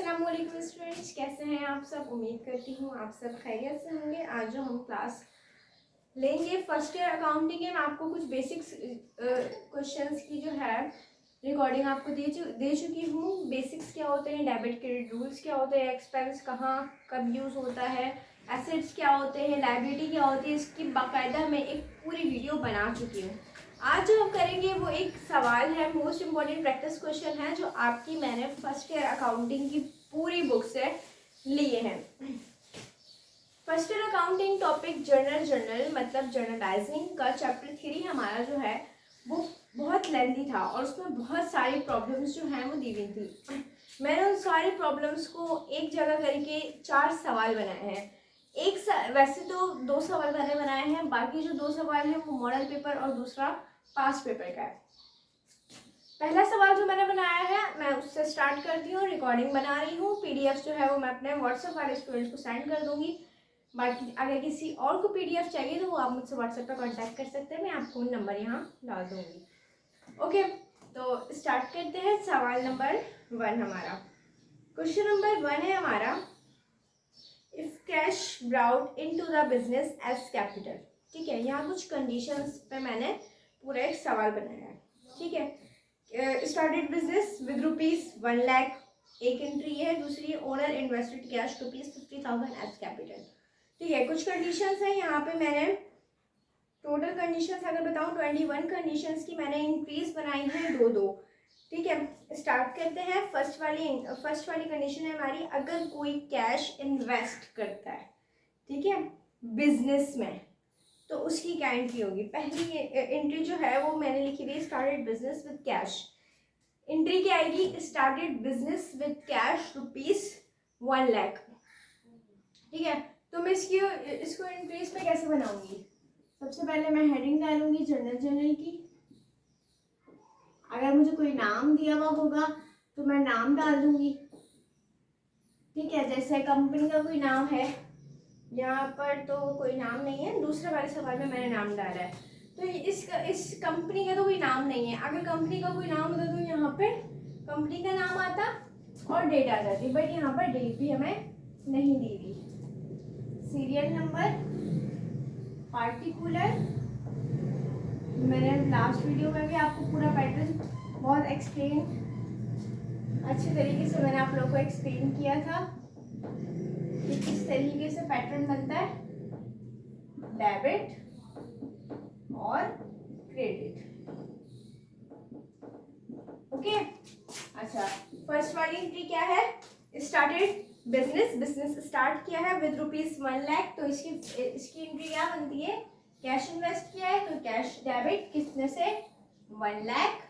अस्सलाम वालेकुम स्टूडेंट्स, कैसे हैं आप सब। उम्मीद करती हूँ आप सब खैरियत से होंगे। आज जो हम क्लास लेंगे फर्स्ट ईयर अकाउंटिंग के, मैं आपको कुछ बेसिक्स क्वेश्चंस की जो है रिकॉर्डिंग आपको दे चुकी हूँ। बेसिक्स क्या होते हैं, डेबिट क्रेडिट रूल्स क्या होते हैं, एक्सपेंस कहाँ कब यूज़ होता है, एसेट्स क्या होते हैं, लायबिलिटी क्या होती है, इसकी बाकायदा मैं एक पूरी वीडियो बना चुकी हूँ। आज जो हम करेंगे वो एक सवाल है, मोस्ट इम्पॉर्टेंट प्रैक्टिस क्वेश्चन है जो आपकी मैंने फर्स्ट ईयर अकाउंटिंग की पूरी बुक से लिए हैं। First year accounting topic journal मतलब जर्नलाइजिंग का चैप्टर 3 हमारा जो है वो बहुत लेंथी था और उसमें बहुत सारी प्रॉब्लम्स जो हैं वो दी हुई थी। मैंने उन सारी प्रॉब्लम्स को एक जगह करके 4 सवाल बनाए हैं। वैसे तो 2 सवाल मैंने बनाए हैं, बाकी जो 2 सवाल हैं वो मॉडल पेपर और दूसरा पास्ट पेपर का है। पहला सवाल जो मैंने बनाया है मैं उससे स्टार्ट करती हूँ, रिकॉर्डिंग बना रही हूँ। पीडीएफ जो है वो मैं अपने व्हाट्सएप वाले स्टूडेंट्स को सेंड कर दूंगी। बाकी अगर किसी और को पीडीएफ चाहिए तो वो आप मुझसे व्हाट्सएप पर कांटेक्ट कर सकते हैं, मैं आपको नंबर यहाँ डाल दूंगी। ओके, तो स्टार्ट करते हैं। सवाल नंबर 1 हमारा, क्वेश्चन नंबर 1 है हमारा, if cash brought into the business as capital. ठीक है, यहाँ कुछ कंडीशंस पे मैंने पूरा एक सवाल बनाया है। ठीक है, स्टार्टेड बिजनेस विद ₹1 लाख, एक एंट्री है। दूसरी, owner invested cash ₹50,000 as capital. ठीक है, कुछ कंडीशंस हैं यहाँ पे। मैंने टोटल कंडीशंस अगर बताऊँ 21 कंडीशंस की मैंने इंक्रीज बनाई है 2-2। ठीक है, स्टार्ट करते हैं। फर्स्ट वाली कंडीशन है हमारी, अगर कोई कैश इन्वेस्ट करता है, ठीक है, बिजनेस में, तो उसकी क्या एंट्री होगी। पहली एंट्री जो है वो मैंने लिखी थी, started business with cash. Entry क्या आएगी, started business with cash ₹1 lakh. ठीक है, तो मैं इसको एंट्रीज में कैसे बनाऊंगी। सबसे पहले मैं हेडिंग डालूंगी जर्नल की। अगर मुझे कोई नाम दिया हुआ होगा तो मैं नाम डाल दूंगी। ठीक है, जैसे कंपनी का कोई नाम है, यहाँ पर तो कोई नाम नहीं है, दूसरे वाले सवाल में मैंने नाम डाला है, तो इस कंपनी का तो कोई नाम नहीं है। अगर कंपनी का कोई नाम होता तो यहाँ पे कंपनी का नाम आता और डेट आ जाती, बट यहाँ पर डेट भी हमें नहीं दी हुई। सीरियल नंबर, पार्टिकुलर, मैंने लास्ट वीडियो में भी आपको पूरा पैटर्न बहुत अच्छे तरीके से मैंने आप लोगों को एक्सप्लेन किया था कि किस तरीके से पैटर्न बनता है, डेबिट और क्रेडिट। ओके, अच्छा, फर्स्ट वाली एंट्री क्या है, स्टार्टेड बिजनेस स्टार्ट किया है विद ₹1 लाख, तो इसकी एंट्री क्या बनती है, कैश इन्वेस्ट किया है तो कैश डेबिट कितने से 1 लाख,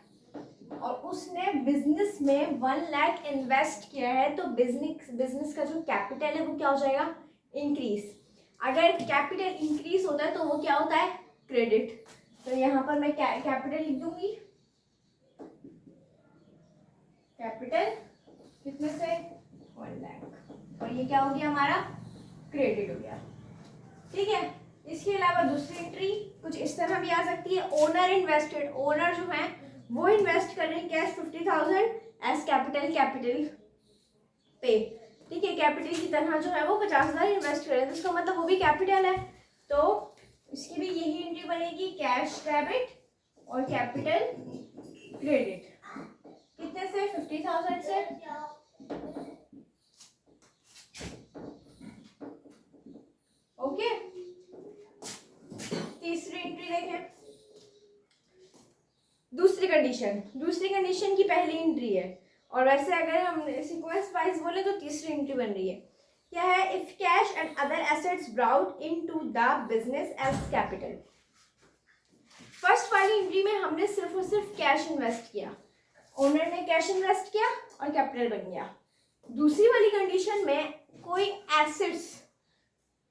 और उसने बिजनेस में 1 लाख इन्वेस्ट किया है तो बिजनेस का जो कैपिटल है वो क्या हो जाएगा, इंक्रीज। अगर कैपिटल इंक्रीज होता है तो वो क्या होता है, क्रेडिट। तो यहाँ पर मैं कैपिटल लिख दूंगी, कैपिटल कितने से 1 लाख, और ये क्या हो गया हमारा, क्रेडिट हो गया। ठीक है, इसके अलावा दूसरी एंट्री कुछ इस तरह भी आ सकती है, ओनर इन्वेस्टेड, ओनर जो है वो इन्वेस्ट कर रहे हैं कैश 50,000 एज कैपिटल पे। ठीक है, कैपिटल की तरह जो है वो 50,000 इन्वेस्ट कर रहे हैं, तो उसका मतलब वो भी कैपिटल है, तो इसकी भी यही एंट्री बनेगी, कैश डेबिट और कैपिटल क्रेडिट। कितने से, 50,000 से। ओके, तीसरी एंट्री देखें, दूसरी कंडीशन की पहली एंट्री है, और वैसे अगर हम सीक्वेंस वाइज बोले तो तीसरी एंट्री बन रही है। क्या है, if cash and other assets brought into the business as capital. First वाली एंट्री में हमने सिर्फ और सिर्फ कैश इन्वेस्ट किया, ओनर ने कैश इन्वेस्ट किया और कैपिटल बन गया। दूसरी वाली कंडीशन में कोई एसेट्स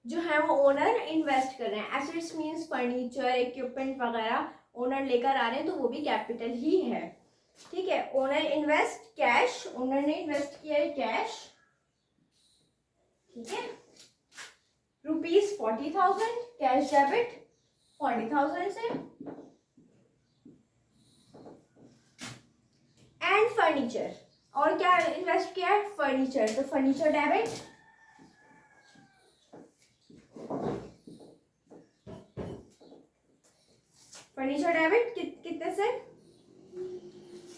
जो है वो ओनर इन्वेस्ट कर रहे हैं, एसेट्स मींस फर्नीचर, इक्विपमेंट वगैरह ओनर लेकर आ रहे हैं, तो वो भी कैपिटल ही है। ठीक है, ओनर इन्वेस्ट कैश, ओनर ने इन्वेस्ट किया है कैश, ठीक है, ₹40,000 कैश डेबिट 40,000 से, एंड फर्नीचर, और क्या इन्वेस्ट किया है? फर्नीचर, तो फर्नीचर डेबिट, फर्नीचर डेबिट कितने से?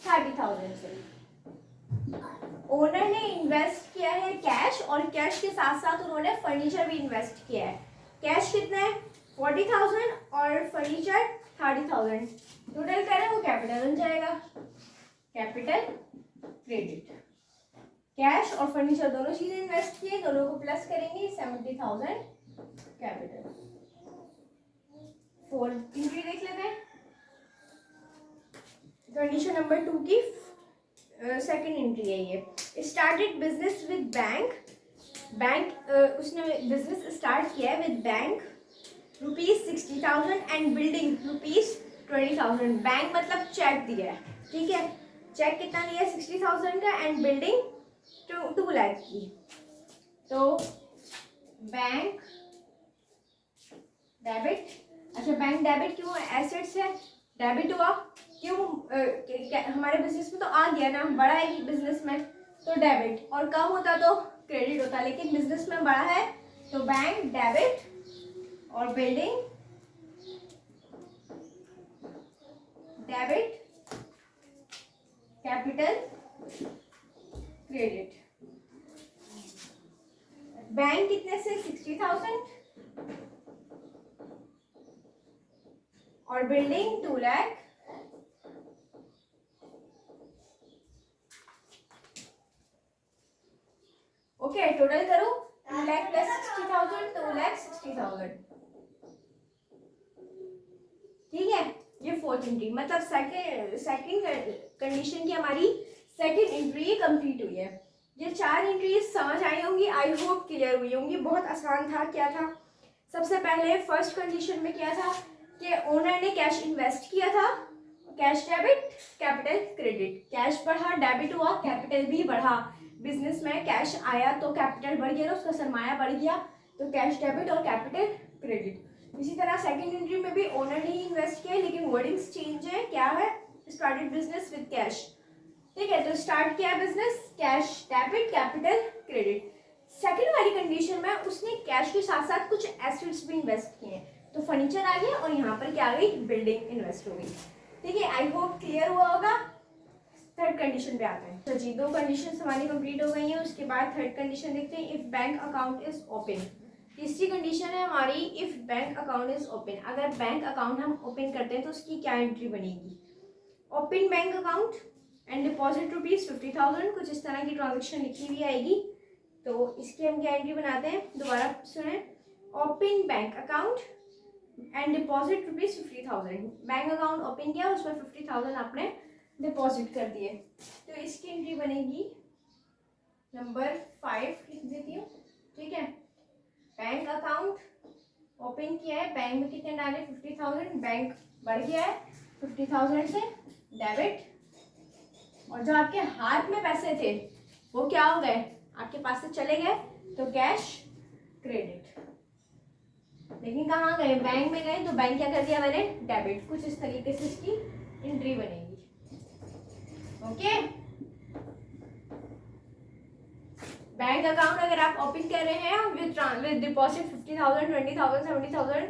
30,000 से। ओनर ने इन्वेस्ट किया है कैश, और कैश के साथ साथ उन्होंने फर्नीचर भी इन्वेस्ट किया है। कैश कितना है? 40,000 और फर्नीचर 30,000। टोटल करें वो कैपिटल बन जाएगा, कैपिटल क्रेडिट। कैश और फर्नीचर दोनों चीजें इन्वेस्ट किए, दोनों को प्लस करेंगे, 70,000 कैपिटल। 4 एंट्री देख लेते हैं। कंडीशन नंबर 2 की सेकंड एंट्री है ये। स्टार्टेड बिजनेस विद बैंक, उसने बिजनेस स्टार्ट किया है with bank ₹60,000 and building ₹20,000। Bank मतलब चेक दिया है, ठीक है। चेक कितना दिया है? 60,000 का, एंड बिल्डिंग 2 लाख की। तो बैंक डेबिट, अच्छा बैंक डेबिट क्यों? एसेट्स है, डेबिट हुआ क्यों? हमारे बिजनेस में तो आ गया ना, बड़ा है बिजनेस में तो डेबिट, और कम होता तो क्रेडिट होता, लेकिन बिजनेस में बड़ा है तो बैंक डेबिट, और building debit, capital credit. Bank कितने से? 60,000 और बिल्डिंग 2 लाख। ओके, टोटल करो 2 लाख प्लस 60,000, 2 लाख 60,000, ठीक है। ये फोर्थ एंट्री, मतलब सेकंड कंडीशन की हमारी सेकंड एंट्री कंप्लीट हुई है। ये 4 एंट्रीज समझ आई होंगी, आई होप क्लियर हुई होंगी। बहुत आसान था। क्या था? सबसे पहले फर्स्ट कंडीशन में क्या था कि ओनर ने कैश इन्वेस्ट किया था, cash debit, capital credit. Cash बढ़ा, डेबिट हुआ, कैपिटल भी बढ़ा। बिजनेस में कैश आया तो कैपिटल बढ़ गया, उसका सरमाया बढ़ गया, तो कैश डेबिट और कैपिटल क्रेडिट। इसी तरह सेकंड एंट्री में भी ओनर ने ही इन्वेस्ट किया, लेकिन वर्डिंग्स चेंज है। क्या है? स्टार्टेड बिजनेस विद कैश, ठीक है। तो स्टार्ट किया business, cash debit, capital credit. Second वाली कंडीशन में उसने कैश के साथ साथ कुछ एसेट्स भी इन्वेस्ट किए, तो फर्नीचर आ गया, और यहाँ पर क्या आ गई? बिल्डिंग इन्वेस्ट हो गई, ठीक है। आई होप क्लियर हुआ होगा। थर्ड कंडीशन पे आते हैं। तो जी 2 कंडीशन हमारी कंप्लीट हो गई हैं। उसके बाद थर्ड कंडीशन देखते हैं, if bank account is open. तीसरी कंडीशन है हमारी, if bank account is open. अगर बैंक अकाउंट हम ओपन करते हैं तो उसकी क्या एंट्री बनेगी? Open bank account and deposit ₹50,000, कुछ इस तरह की ट्रांजेक्शन लिखी हुई आएगी। तो इसकी हम क्या एंट्री बनाते हैं? दोबारा सुने, open bank account and deposit ₹50,000। Bank account open किया, उसमें 50,000 आपने डिपॉजिट कर दिए, तो इसकी एंट्री बनेगी नंबर 5 लिख देती हूँ, ठीक है। बैंक अकाउंट ओपन किया है, बैंक में कितने डाले? 50,000, बैंक बढ़ गया है 50,000 से, डेबिट, और जो आपके हाथ में पैसे थे वो क्या हो गए? आपके पास से चले गए, तो कैश क्रेडिट। लेकिन कहाँ गए? बैंक में गए, तो बैंक क्या कर दिया मैंने? डेबिट। कुछ इस तरीके से इसकी एंट्री बनेगी, ओके। बैंक अकाउंट अगर आप ओपन कर रहे हैं विद डिपॉजिट 50,000, 20,000, 70,000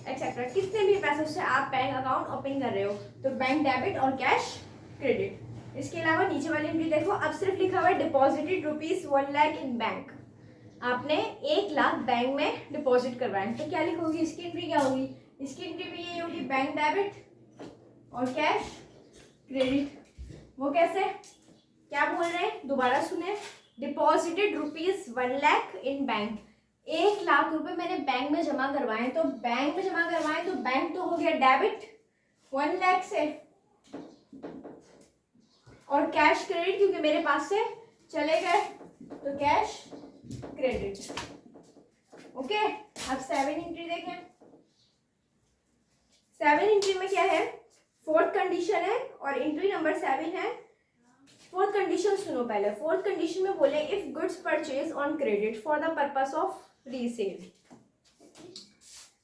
एक्सेट्रा, कितने भी पैसों से आप बैंक अकाउंट ओपन कर रहे हो, तो बैंक डेबिट और कैश क्रेडिट। इसके अलावा नीचे वाली एंट्री देखो, अब सिर्फ लिखा हुआ है डिपॉजिटेड ₹1 लाख इन बैंक। आपने 1 लाख बैंक में डिपॉजिट करवाए, तो क्या लिखोगी? इसकी एंट्री क्या होगी? इसकी एंट्री भी ये होगी, बैंक डेबिट और कैश क्रेडिट। वो कैसे? क्या बोल रहे हैं? दोबारा सुने, डिपॉजिटेड ₹1 लाख इन बैंक। 1 लाख रुपए मैंने बैंक में जमा करवाए, तो बैंक में जमा करवाए तो बैंक तो हो गया डेबिट 1 लाख से, और कैश क्रेडिट क्योंकि मेरे पास से चले गए, तो कैश क्रेडिट, ओके। अब 7 एंट्री देखें। 7 एंट्री में क्या है? फोर्थ कंडीशन है और एंट्री नंबर 7 है। फोर्थ कंडीशन सुनो पहले। फोर्थ कंडीशन में बोले, if goods purchase on credit for the purpose of resale.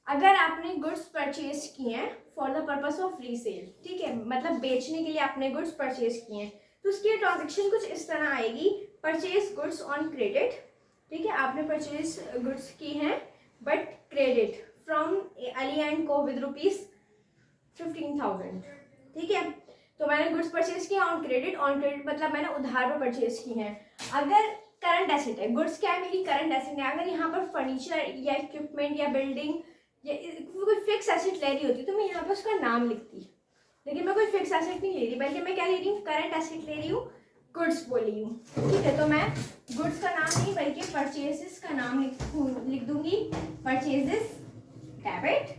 अगर आपने गुड्स परचेज किए हैं for the purpose of resale, ठीक है, मतलब बेचने के लिए आपने गुड्स परचेज किए हैं, तो उसकी ट्रांजेक्शन कुछ इस तरह आएगी, परचेज गुड्स ऑन क्रेडिट, ठीक है, आपने परचेज गुड्स की हैं but credit from Ali and को विद ₹15,000, ठीक है। तो मैंने गुड्स परचेज किया ऑन क्रेडिट मतलब मैंने उधार पर परचेज की हैं। अगर करंट एसेट है, गुड्स क्या है, मेरी करंट एसेट है, अगर यहाँ पर फर्नीचर या इक्विपमेंट या बिल्डिंग या कोई फिक्स एसेट ले रही होती तो मैं यहाँ पर उसका नाम लिखती, लेकिन मैं कोई फिक्स एसेट नहीं ले रही, बल्कि मैं क्या ले रही हूँ, करंट एसेट ले रही हूँ, गुड्स बोल रही हूँ, ठीक है। तो मैं गुड्स का नाम नहीं बल्कि परचेजेस का नाम लिख दूंगी, परचेजेस डेबिट,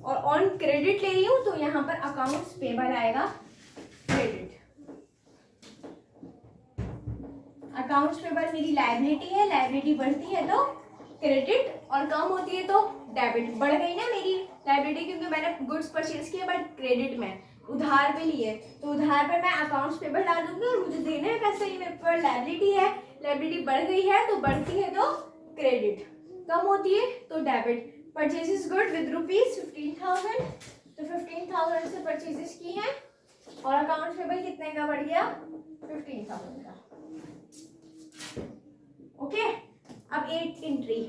और ऑन क्रेडिट ले रही हूँ तो यहाँ पर अकाउंट्स पेबल आएगा क्रेडिट। अकाउंट्स पेबल मेरी लायबिलिटी है, लायबिलिटी बढ़ती है तो क्रेडिट और कम होती है तो डेबिट। बढ़ गई ना मेरी लायबिलिटी क्योंकि मैंने गुड्स परचेज किया बट क्रेडिट में उधार पे लिए, तो उधार पे मैं अकाउंट्स पेबल डाल दूंगी और मुझे देने हैं पैसे, ही मेरे पर लायबिलिटी है, लायबिलिटी बढ़ गई है तो बढ़ती है तो क्रेडिट, कम होती है तो डेबिट। परचेजेस गुड विद ₹15,000, तो 15,000 से परचेजेस की हैं और अकाउंट्स पेबल कितने का बढ़ गया, 15,000 का, ओके। अब एक एंट्री,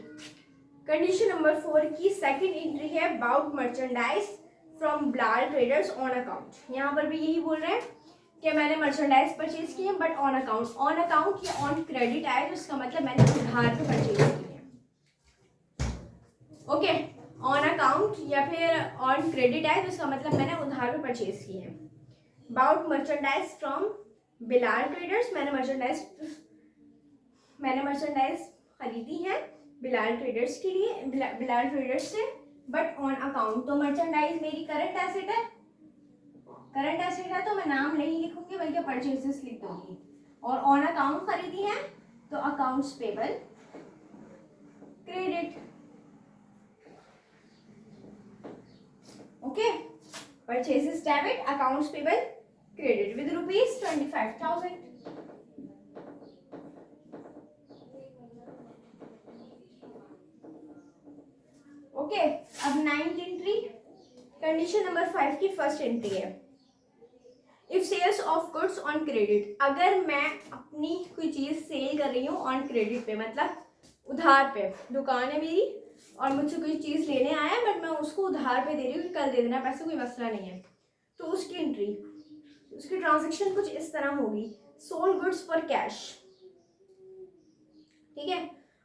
कंडीशन नंबर 4 की सेकंड एंट्री है about merchandise from Bilal traders on account. यहाँ पर भी यही बोल रहे हैं कि मैंने मर्चेंडाइज परचेज की है बट ऑन अकाउंट या ऑन क्रेडिट आए तो इसका मतलब मैंने उधार पे परचेज की है, ओके। ऑन अकाउंट या फिर ऑन क्रेडिट आए तो इसका मतलब मैंने उधार पे परचेज की है। About merchandise from Bilal traders, मैंने मर्चेंडाइज खरीदी है बिलाल ट्रेडर्स के लिए, बिलाल ट्रेडर्स से, बट ऑन अकाउंट, तो मर्चेंडाइज मेरी करंट एसेट है तो मैं नाम नहीं लिखूंगी बल्कि परचेजेस लिख दूंगी, और ऑन अकाउंट खरीदी है तो accounts payable credit, okay. Purchases debit, accounts payable credit with ₹25,000, okay. अब 9th एंट्री, कंडीशन नंबर 5 की फर्स्ट एंट्री है, if sales of goods on credit, अगर मैं अपनी कोई चीज सेल कर रही हूँ ऑन क्रेडिट पे, मतलब उधार पे, दुकान है मेरी और मुझसे कोई चीज लेने आया है बट मैं उसको उधार पे दे रही हूँ, कल दे देना पैसे, कोई मसला नहीं है, तो उसकी एंट्री, उसकी ट्रांजेक्शन कुछ इस तरह होगी, सोल्ड गुड्स फॉर कैश, ठीक है।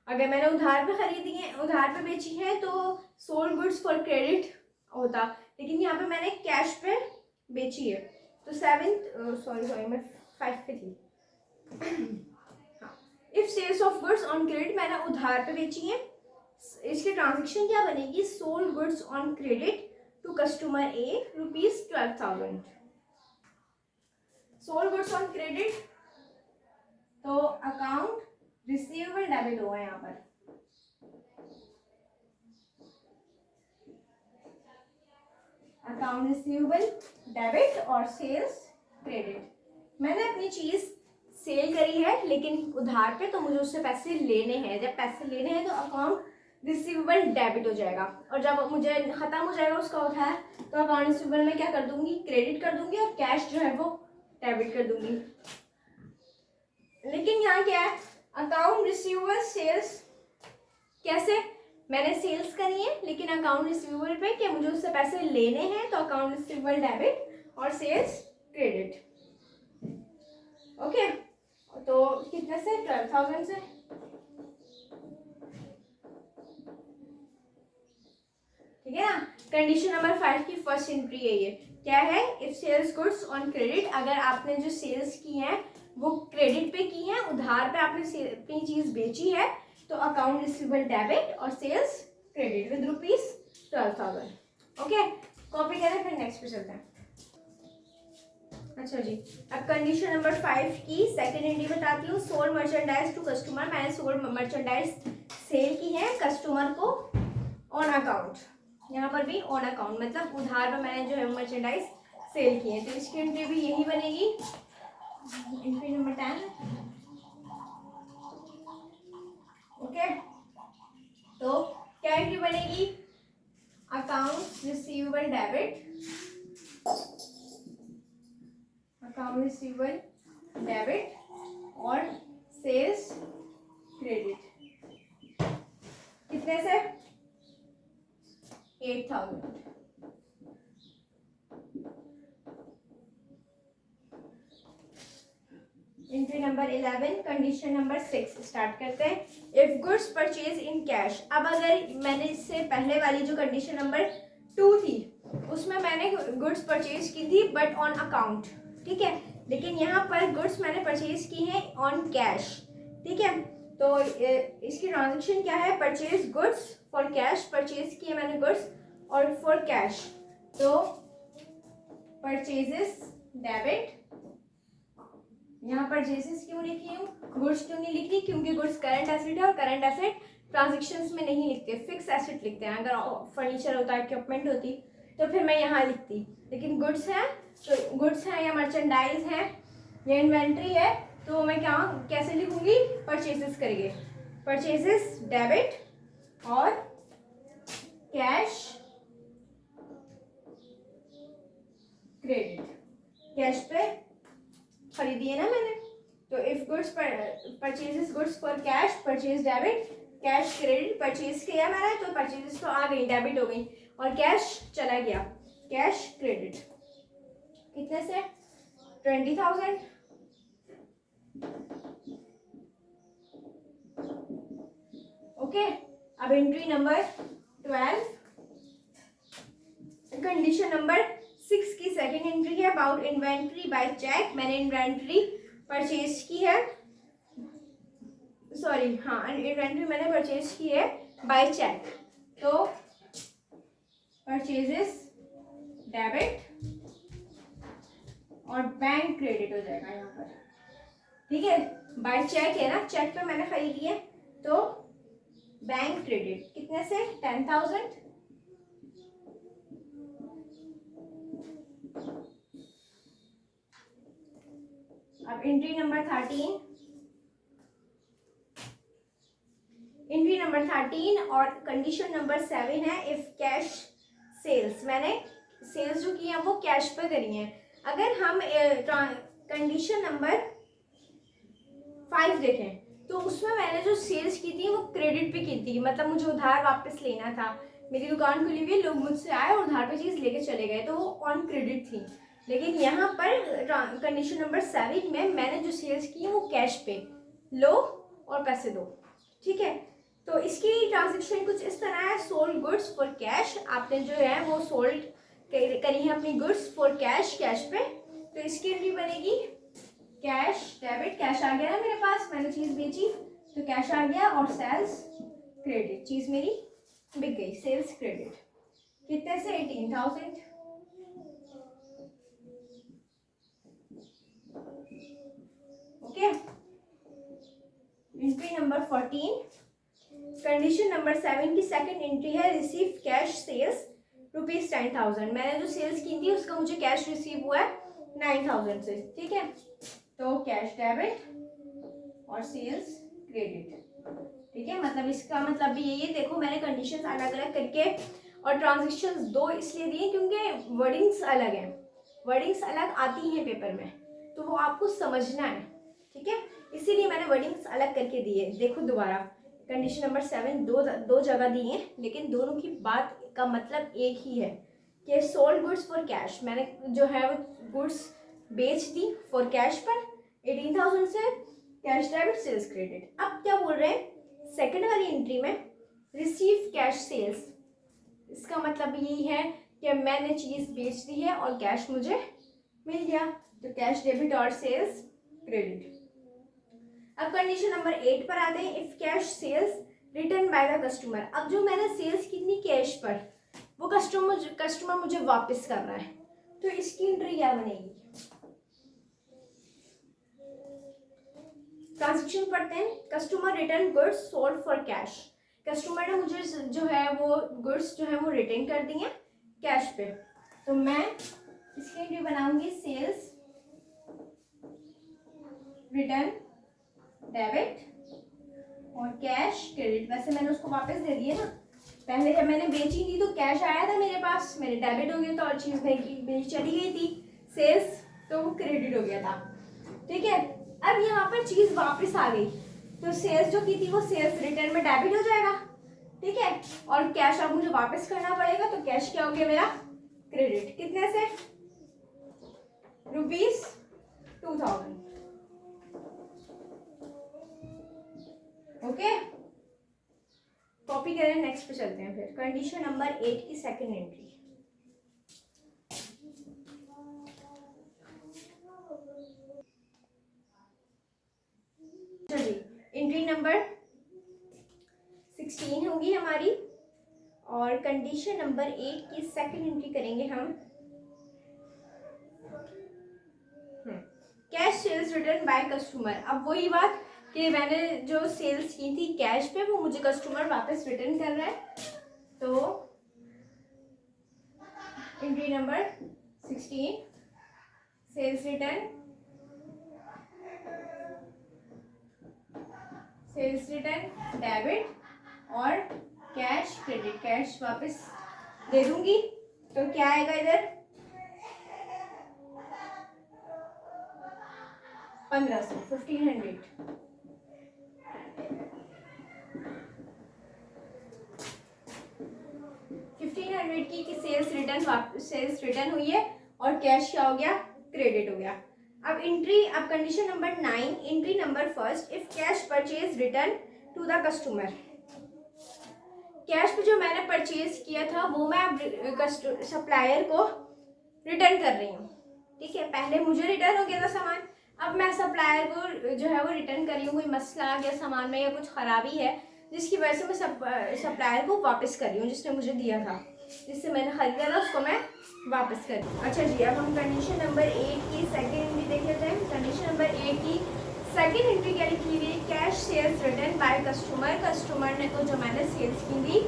अगर मैंने उधार पे खरीदी है, उधार पे बेची है तो सोल्ड गुड्स फॉर क्रेडिट होता, लेकिन यहाँ पे मैंने कैश पे बेची है तो 7th सॉरी मैं 5 पे थी। If sales of goods on credit, मैंने उधार पे बेची है, इसकी ट्रांजेक्शन क्या बनेगी, sold goods on credit to customer A ₹12,000, sold goods on credit, तो अकाउंट रिसीवेबल डेबिट होगा यहाँ पर, अकाउंट रिसीवेबल डेबिट और सेल्स क्रेडिट। मैंने अपनी चीज सेल करी है लेकिन उधार पे, तो मुझे उससे पैसे लेने हैं, जब पैसे लेने हैं तो अकाउंट रिसीवेबल डेबिट हो जाएगा, और जब मुझे खत्म हो जाएगा उसका उधार तो अकाउंट रिसीवेबल में क्या कर दूंगी, क्रेडिट कर दूंगी, और कैश जो है वो डेबिट कर दूंगी। लेकिन यहाँ क्या है, अकाउंट रिसीवेबल सेल्स, कैसे, मैंने सेल्स करी है लेकिन अकाउंट रिसीवेबल पे कि मुझे उससे पैसे लेने हैं तो अकाउंट रिसीवेबल डेबिट और सेल्स क्रेडिट, ओके। तो कितने से, 12,000 से, ठीक है ना। कंडीशन नंबर 5 की फर्स्ट एंट्री है ये, क्या है, if sales goods on credit, अगर आपने जो सेल्स की हैं वो क्रेडिट पे की हैं, उधार पे आपने अपनी चीज बेची है, तो अकाउंट रिसीवेबल डेबिट और sales credit with ₹12,000, okay. Copy करें फिर नेक्स्ट पे चलते हैं। अच्छा जी, अब कंडीशन नंबर 5 की सेकंड एंट्री बताती हूँ, सोल्ड मर्चेंडाइज टू कस्टमर, मैंने सोल्ड मर्चेंडाइज सेल की है कस्टमर को ऑन अकाउंट, यहाँ पर भी ऑन अकाउंट मतलब उधार पर मैंने जो है मर्चेंडाइज सेल की है, तो इसकी एंट्री भी यही बनेगी, एंट्री नंबर 10, ओके। तो क्या एंट्री बनेगी, account receivable debit, account receivable credit कितने से 8,000। Entry number 11 condition number 6 start करते हैं। If goods purchase in cash. अब अगर मैंने इससे पहले वाली जो कंडीशन नंबर 2 थी उसमें मैंने गुड्स परचेज की थी बट ऑन अकाउंट, ठीक है, लेकिन यहाँ पर गुड्स मैंने परचेज की हैं ऑन कैश, ठीक है। तो इसकी ट्रांजेक्शन क्या है, purchase goods for cash, purchase किए मैंने गुड्स और फॉर कैश, तो परचेजेस डेबिट। यहाँ परचेजेस क्यों लिखी हूँ, गुड्स क्यों नहीं लिखी, क्योंकि गुड्स करंट एसेट है और करंट एसेट ट्रांजेक्शन्स में नहीं लिखते, फिक्स एसेट लिखते हैं। अगर फर्नीचर होता है, इक्विपमेंट होती तो फिर मैं यहाँ लिखती, लेकिन गुड्स है तो गुड्स है या मर्चेंडाइज है या इन्वेंट्री है तो मैं क्या कैसे लिखूंगी, परचेजेस करेंगे, परचेजेस डेबिट और कैश क्रेडिट। कैश पे खरीदी है ना मैंने, तो if goods purchases goods for cash, purchase debit, cash credit. Purchase किया मैंने तो परचेजेस तो आ गई, डेबिट हो गई और कैश चला गया, कैश क्रेडिट। कितने से 20,000। ओके, अब एंट्री नंबर 12 कंडीशन नंबर 6 की सेकेंड एंट्री है अबाउट इन्वेंट्री बाय चेक। मैंने इन्वेंट्री परचेज की है, सॉरी हाँ, इन्वेंट्री मैंने परचेज की है बाय चेक, तो परचेजेस डेबिट और बैंक क्रेडिट हो जाएगा यहाँ पर, ठीक है। बाय चेक है ना, चेक पे मैंने खरीदी है तो बैंक क्रेडिट। कितने से 10,000। अब एंट्री नंबर 13, एंट्री नंबर 13 और कंडीशन नंबर 7 है इफ कैश सेल्स। मैंने सेल्स जो की है वो कैश पे करी है। अगर हम कंडीशन नंबर 5 देखें तो उसमें मैंने जो सेल्स की थी वो क्रेडिट पे की थी, मतलब मुझे उधार वापस लेना था, मेरी दुकान खुली हुई है, लोग मुझसे आए और उधार पे चीज़ लेके चले गए, तो वो ऑन क्रेडिट थी। लेकिन यहाँ पर कंडीशन नंबर 7 में मैंने जो सेल्स की है वो कैश पे, लो और पैसे दो, ठीक है। तो इसकी ट्रांजेक्शन कुछ इस तरह है, सोल्ड गुड्स फॉर कैश। आपने जो है वो सोल्ड करी है अपनी गुड्स फॉर कैश, कैश पे, तो इसकी एंट्री बनेगी कैश डेबिट। कैश आ गया ना मेरे पास, मैंने चीज़ बेची तो कैश आ गया, और सेल्स क्रेडिट, चीज़ मेरी बिक गई, सेल्स क्रेडिट। कितने से 18,000। Okay, entry number 14 condition number 7 की सेकंड एंट्री है रिसीव कैश सेल्स ₹10,000। मैंने जो सेल्स की थी उसका मुझे कैश रिसीव हुआ है 9,000 से, ठीक है। तो कैश डेबिट और सेल्स क्रेडिट, ठीक है। मतलब इसका मतलब भी यही है, देखो मैंने कंडीशंस अलग अलग करके और ट्रांजेक्शंस दो इसलिए दिए क्योंकि वर्डिंग्स अलग हैं, वर्डिंग्स अलग आती हैं पेपर में, तो वो आपको समझना है, ठीक है, इसीलिए मैंने वर्डिंग्स अलग करके दिए। देखो दोबारा, कंडीशन नंबर 7 दो जगह दी है, लेकिन दोनों की बात का मतलब एक ही है कि सोल्ड गुड्स फॉर कैश, मैंने जो है वो गुड्स बेच दी फॉर कैश पर 18,000 से, कैश डेबिट सेल्स क्रेडिट। अब क्या बोल रहे हैं सेकंड वाली एंट्री में रिसीव कैश सेल्स, इसका मतलब यही है कि मैंने चीज़ बेच दी है और कैश मुझे मिल गया, तो कैश डेबिट और सेल्स क्रेडिट। अब कंडीशन नंबर 8 पर आते हैं if cash sales return by the customer. अब जो मैंने सेल्स की थी कैश पर वो कस्टमर मुझे वापस कर रहा है, तो इसकी एंट्री क्या बनेगी, ट्रांजेक्शन पढ़ते हैं। Customer return goods sold for cash, customer ने मुझे जो है वो गुड्स जो है वो रिटर्न कर दी हैं कैश पे, तो मैं इसकी एंट्री बनाऊंगी सेल्स रिटर्न डेबिट और कैश क्रेडिट। वैसे मैंने उसको वापस दे दिए ना, पहले जब मैंने बेची थी तो कैश आया था मेरे पास, मेरे डेबिट हो गया था और चीज़ मेरी चली गई थी सेल्स, तो वो क्रेडिट हो गया था, ठीक है। अब यहाँ पर चीज़ वापस आ गई, तो सेल्स जो की थी वो सेल्स रिटर्न में डेबिट हो जाएगा, ठीक है। और कैश अब मुझे वापस करना पड़ेगा, तो कैश क्या हो गया मेरा क्रेडिट, कितने से ₹2000। ओके, कॉपी करें, नेक्स्ट पे चलते हैं। फिर कंडीशन नंबर 8 की सेकंड एंट्री। चलिए, एंट्री नंबर 16 होगी हमारी, और कंडीशन नंबर 8 की सेकंड एंट्री करेंगे हम। Cash sales return by customer. अब वही बात कि मैंने जो सेल्स की थी कैश पे, वो मुझे कस्टमर वापस रिटर्न कर रहा है। तो entry number 16, sales return, sales return debit और कैश क्रेडिट, कैश वापस दे दूंगी, तो क्या आएगा इधर 1500, 1500। की सेल्स रिटर्न हुई है और कैश क्या हो गया क्रेडिट हो गया। अब condition number 9, entry number first, if cash purchase return to the customer. Cash पे जो मैंने परचेज किया था वो मैं अब सप्लायर को रिटर्न कर रही हूँ, ठीक है। पहले मुझे रिटर्न हो गया था सामान, अब मैं सप्लायर को जो है वो रिटर्न कर रही हूँ। कोई मसला आ गया सामान में या कुछ खराबी है जिसकी वजह से मैं सप्लायर को वापस कर रही हूँ, जिसने मुझे दिया था, जिससे मैंने खरीदा था उसको मैं वापस कर रही हूँ। अच्छा जी, अब हम कंडीशन नंबर 8 की सेकेंड एंट्री देख लेते हैं। कंडीशन नंबर 8 की सेकेंड एंट्री क्या लिखी हुई है, cash sales return by customer. Customer ने को जो मैंने सेल्स की थी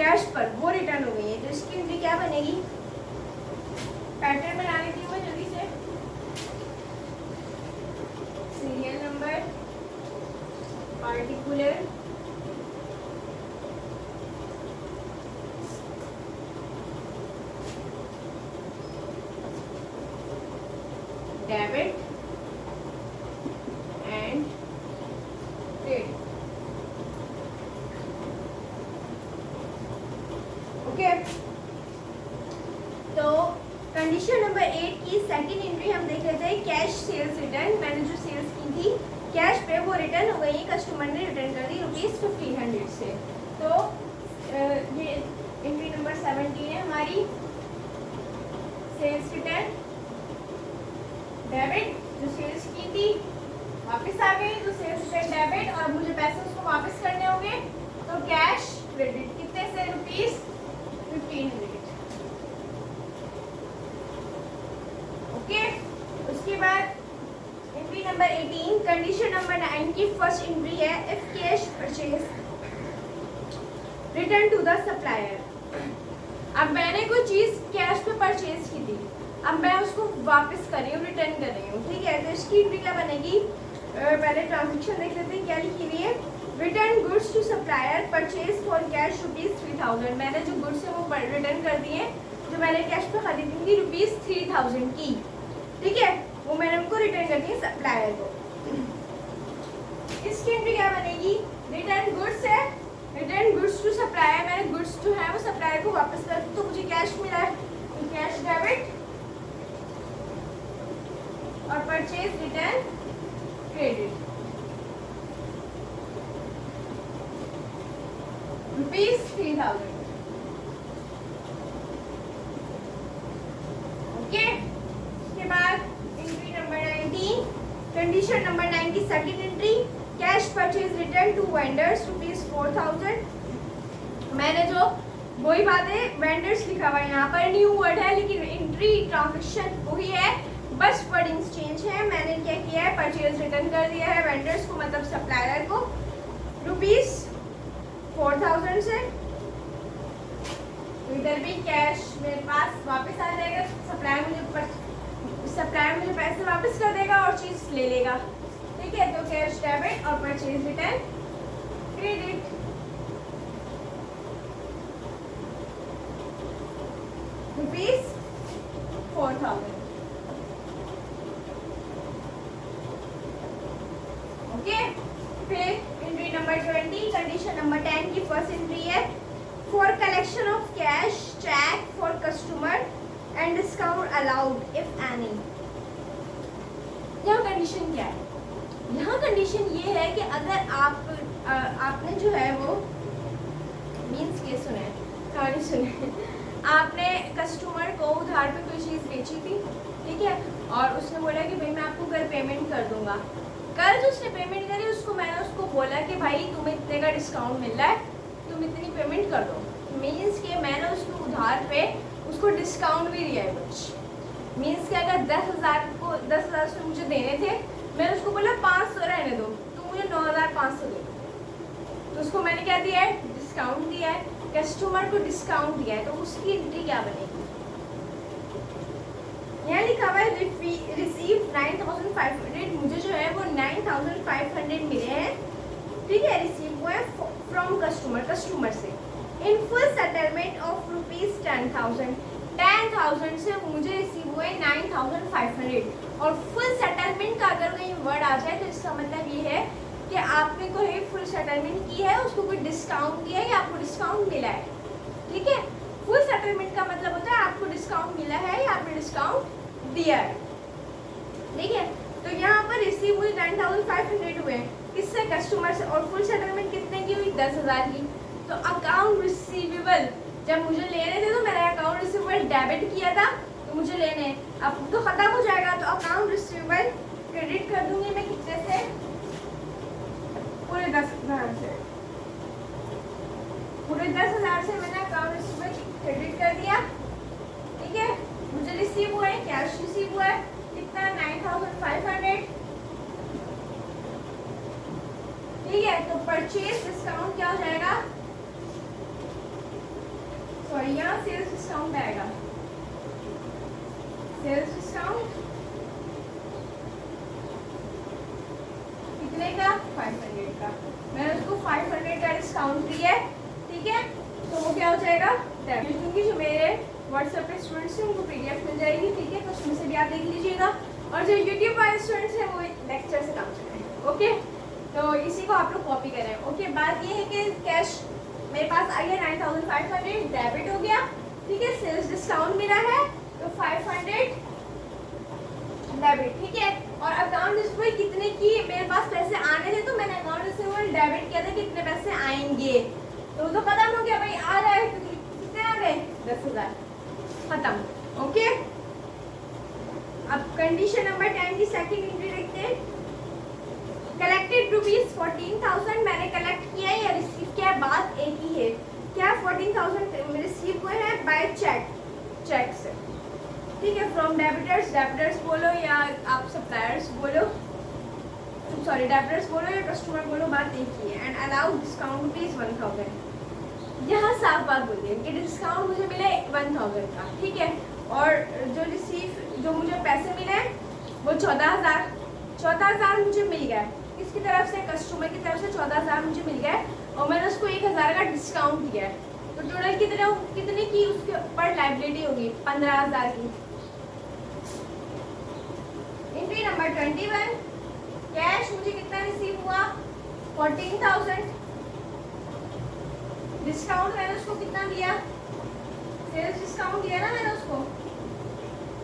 कैश पर वो रिटर्न हो गई है। तो इसकी एंट्री क्या बनेगी, पैटर्न बना लेती हूँ मैं जल्दी से। Serial number, particular, debit and credit. Okay, तो कंडीशन नंबर 8 की सेकंड एंट्री हम देख लेते हैं। कैश सेल्स रिटर्न, मैंने जो सेल्स की थी कैश पे वो रिटर्न हो गई है, कस्टमर ने रिटर्न कर दी ₹1500 से। तो ये एंट्री नंबर 17 है हमारी, सेल्स रिटर्न डेबिट, जो सेल्स की थी वापस आ गई, तो सेल्स रिटर्न डेबिट और मुझे पैसे उसको वापस करने होंगे, तो कैश क्रेडिट, कितने से ₹1500। ओके, उसके बाद एंट्री नंबर 18, कंडीशन नंबर 9 की फर्स्ट एंट्री है, if cash purchase return to the supplier. अब मैंने कोई चीज कैश पे परचेज की थी, अब मैं उसको वापस कर रही हूँ, रिटर्न कर रही हूँ, ठीक है। तो इसकी एंट्री क्या बनेगी, पहले ट्रांजेक्शन देख लेते हैं क्या लिखी हुई है। Return goods to supplier purchase for cash ₹3000। मैंने जो गुड्स है वो रिटर्न कर दिए, जो मैंने कैश पे खरीदी थी ₹3000 की, ठीक है, वो मैंने उनको रिटर्न कर दी सप्लायर को। इसकी एंट्री क्या बनेगी, रिटर्न गुड्स है, रिटर्न गुड्स टू सप्लायर, मैंने गुड्स जो है वो सप्लायर को वापस कर दी, तो मुझे कैश मिला है, तो कैश डेबिट और परचेज रिटर्न क्रेडिट, ₹3000। ओके, उसके बाद एंट्री नंबर 19, कंडीशन नंबर 9 की second entry, cash purchase return to vendors ₹4000। मैंने जो वही बात है, वेंडर्स लिखा हुआ है यहाँ पर, न्यू वर्ड है लेकिन एंट्री ट्रांजेक्शन वही है, बस वर्डिंग चेंज है। मैंने क्या किया है, परचेज रिटर्न कर दिया है वेंडर्स को, मतलब सप्लायर को, ₹4000 से। तो इधर भी कैश मेरे पास वापस आ जाएगा, सप्लायर मुझे पैसे वापस कर देगा और चीज ले लेगा, ठीक है। तो कैश डेबिट और परचेज रिटर्न क्रेडिट, ₹4000। ओके, फिर नंबर 20, कंडीशन नंबर 10 की फर्स्ट एंट्री है for collection of cash check for customer and discount allowed if any. यहाँ कंडीशन क्या है? यहाँ कंडीशन ये है कि अगर आपने जो है वो मीन्स के सुने कहानी सुने आपने कस्टमर को उधार पे कोई चीज़ बेची थी, ठीक है, और उसने बोला कि भाई मैं आपको कल पेमेंट कर दूंगा। कल जो उसने पेमेंट करी मैंने उसको बोला कि भाई तुम्हें इतने का डिस्काउंट मिल रहा है, तुम इतनी पेमेंट कर दो। मीन्स के मैंने उसको उधार पे उसको डिस्काउंट भी दिया है कुछ। मीन्स के अगर 10,000 उसने मुझे देने थे, मैंने उसको बोला 500 रहने दो, तुम मुझे 9,500 दे दो। तो उसको मैंने क्या दिया है? डिस्काउंट दिया है, कस्टमर को डिस्काउंट दिया है। तो उसकी एंट्री क्या बनेगी? यहाँ लिखा हुआ है रिसीव 9,500, मुझे जो है वो 9,500 मिले हैं, ठीक है, रिसीव हुआ है फ्रॉम कस्टमर से इन फुल सेटलमेंट ऑफ ₹10,000 से मुझे रिसीव हुए 9,500। और फुल सेटलमेंट का अगर कहीं वर्ड आ जाए तो इसका मतलब ये है कि आपने कोई फुल सेटलमेंट की है, उसको कोई डिस्काउंट दिया है या आपको डिस्काउंट मिला है, ठीक है। फुल सेटलमेंट का मतलब होता है आपको डिस्काउंट मिला है या आपने डिस्काउंट दिया है, ठीक है। तो यहाँ पर रिसीव हुई 9,500 हुए किससे? कस्टमर से। और फुल सेटलमेंट कितने की हुई? 10,000 की। तो अकाउंट रिसीवेबल जब मुझे लेने थे तो मैंने अकाउंट रिसीवेबल डेबिट किया था, तो मुझे लेने अब तो खत्म हो जाएगा। तो अकाउंट रिसीवेबल क्रेडिट कर दूंगी मैं कितने से? पूरे 10,000 से। पूरे 10,000 से मैंने अकाउंट रिसीवेबल क्रेडिट कर दिया, ठीक है। मुझे रिसीव हुआ है, कैश रिसीव हुआ है कितना? 9,500, ठीक है। तो परचेज डिस्काउंट क्या हो जाएगा? सॉरी, यहाँ सेल्स डिस्काउंट आएगा। सेल्स डिस्काउंट कितने का? 500 का। मैंने उसको 500 का डिस्काउंट दिया है, ठीक है। तो वो क्या हो जाएगा? डेबिट। क्योंकि जो मेरे व्हाट्सएप पे स्टूडेंट्स हैं उनको PDF मिल जाएगी, ठीक है, तो उसमें से भी आप देख लीजिएगा। और जो यूट्यूब वाले स्टूडेंट्स हैं वो लेक्चर से काम चलाएं, ओके। तो इसी को आप लोग कॉपी करें, ओके। बात ये है कि कैश मेरे पास आई है 9,500, डेबिट हो गया, ठीक है। सेल्स डिस्काउंट मिला है तो 500 डेबिट, ठीक है। और अकाउंट रिसीवेबल कितने की मेरे पास पैसे आने थे, तो मैंने अकाउंट रिसीवेबल डेबिट किया था कितने पैसे आएंगे। तो खत्म हो गया भाई, आ रहा है कितने आ गए? 10,000, खत्म, ओके। अब कंडीशन नंबर 10 की सेकंड एंट्री देखते हैं। कलेक्टेड ₹14,000 मैंने कलेक्ट किया है या रिसीव किया है, बात एक ही है। क्या 14,000 रिसीव हुए हैं बाय चेक से, ठीक है, फ्रॉम डेबिटर्स बोलो या आप सप्लायर्स बोलो, सॉरी डेबिटर्स बोलो या कस्टमर बोलो, बात एक ही है। And allowed discount ₹1,000। यहाँ साफ बात बोल दी कि डिस्काउंट मुझे मिला 1,000 का, ठीक है। और जो मुझे पैसे मिले वो 14,000 मुझे मिल गया किसकी तरफ से? कस्टमर की तरफ से 14,000 मुझे मिल गया और मैंने उसको 1,000 का डिस्काउंट दिया है। तो टोटल कितने की उसके ऊपर लाइबिलिटी होगी? 15,000 की। एंट्री नंबर 21, कैश मुझे कितना रिसीव हुआ? 14,000। डिस्काउंट मैंने उसको कितना दिया? सेल्स डिस्काउंट दिया ना मैंने उसको,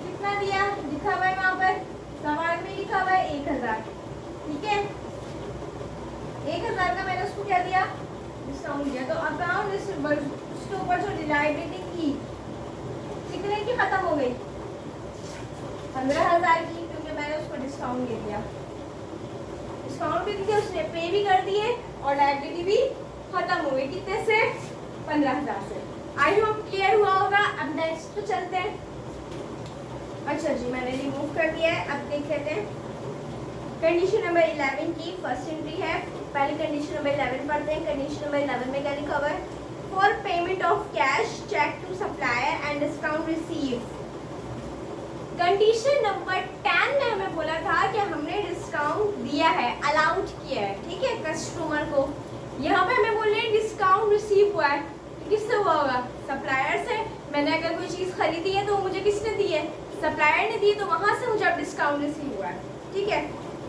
कितना दिया? लिखा हुआ है वहाँ पर, सवाल में लिखा हुआ है 1,000, ठीक है। 1,000 का मैंने उसको क्या दिया? डिस्काउंट दिया। तो अकाउंट उसके ऊपर जो लायबिलिटी की कितने की खत्म हो गई? 15,000 की, क्योंकि मैंने उसको डिस्काउंट दे दिया। डिस्काउंट भी दिया, उसने पे भी कर दिए और लायबिलिटी भी खत्म हो गई। कितने से? 15,000 से। आई होप क्लियर हुआ होगा। अब नेक्स्ट पे चलते हैं। अच्छा जी, मैंने रिमूव कर दिया है। अब देख लेते हैं कंडीशन नंबर 11 की फर्स्ट एंट्री है। पहले कंडीशन नंबर 11 पढ़ते हैं। कंडीशन नंबर 11 में क्या लिखा हुआ है? For payment of cash cheque to supplier and discount receive. Condition number 10 में हमें बोला था कि हमने डिस्काउंट दिया है, अलाउड किया है, ठीक है, कस्टमर को। यहाँ पे हमें बोल रहे हैं डिस्काउंट रिसीव हुआ है, तो किससे हुआ होगा? सप्लायर से। मैंने अगर कोई चीज़ खरीदी है तो मुझे किसने दी है? सप्लायर ने दी, तो वहाँ से मुझे अब डिस्काउंट रिसीव हुआ है, ठीक है।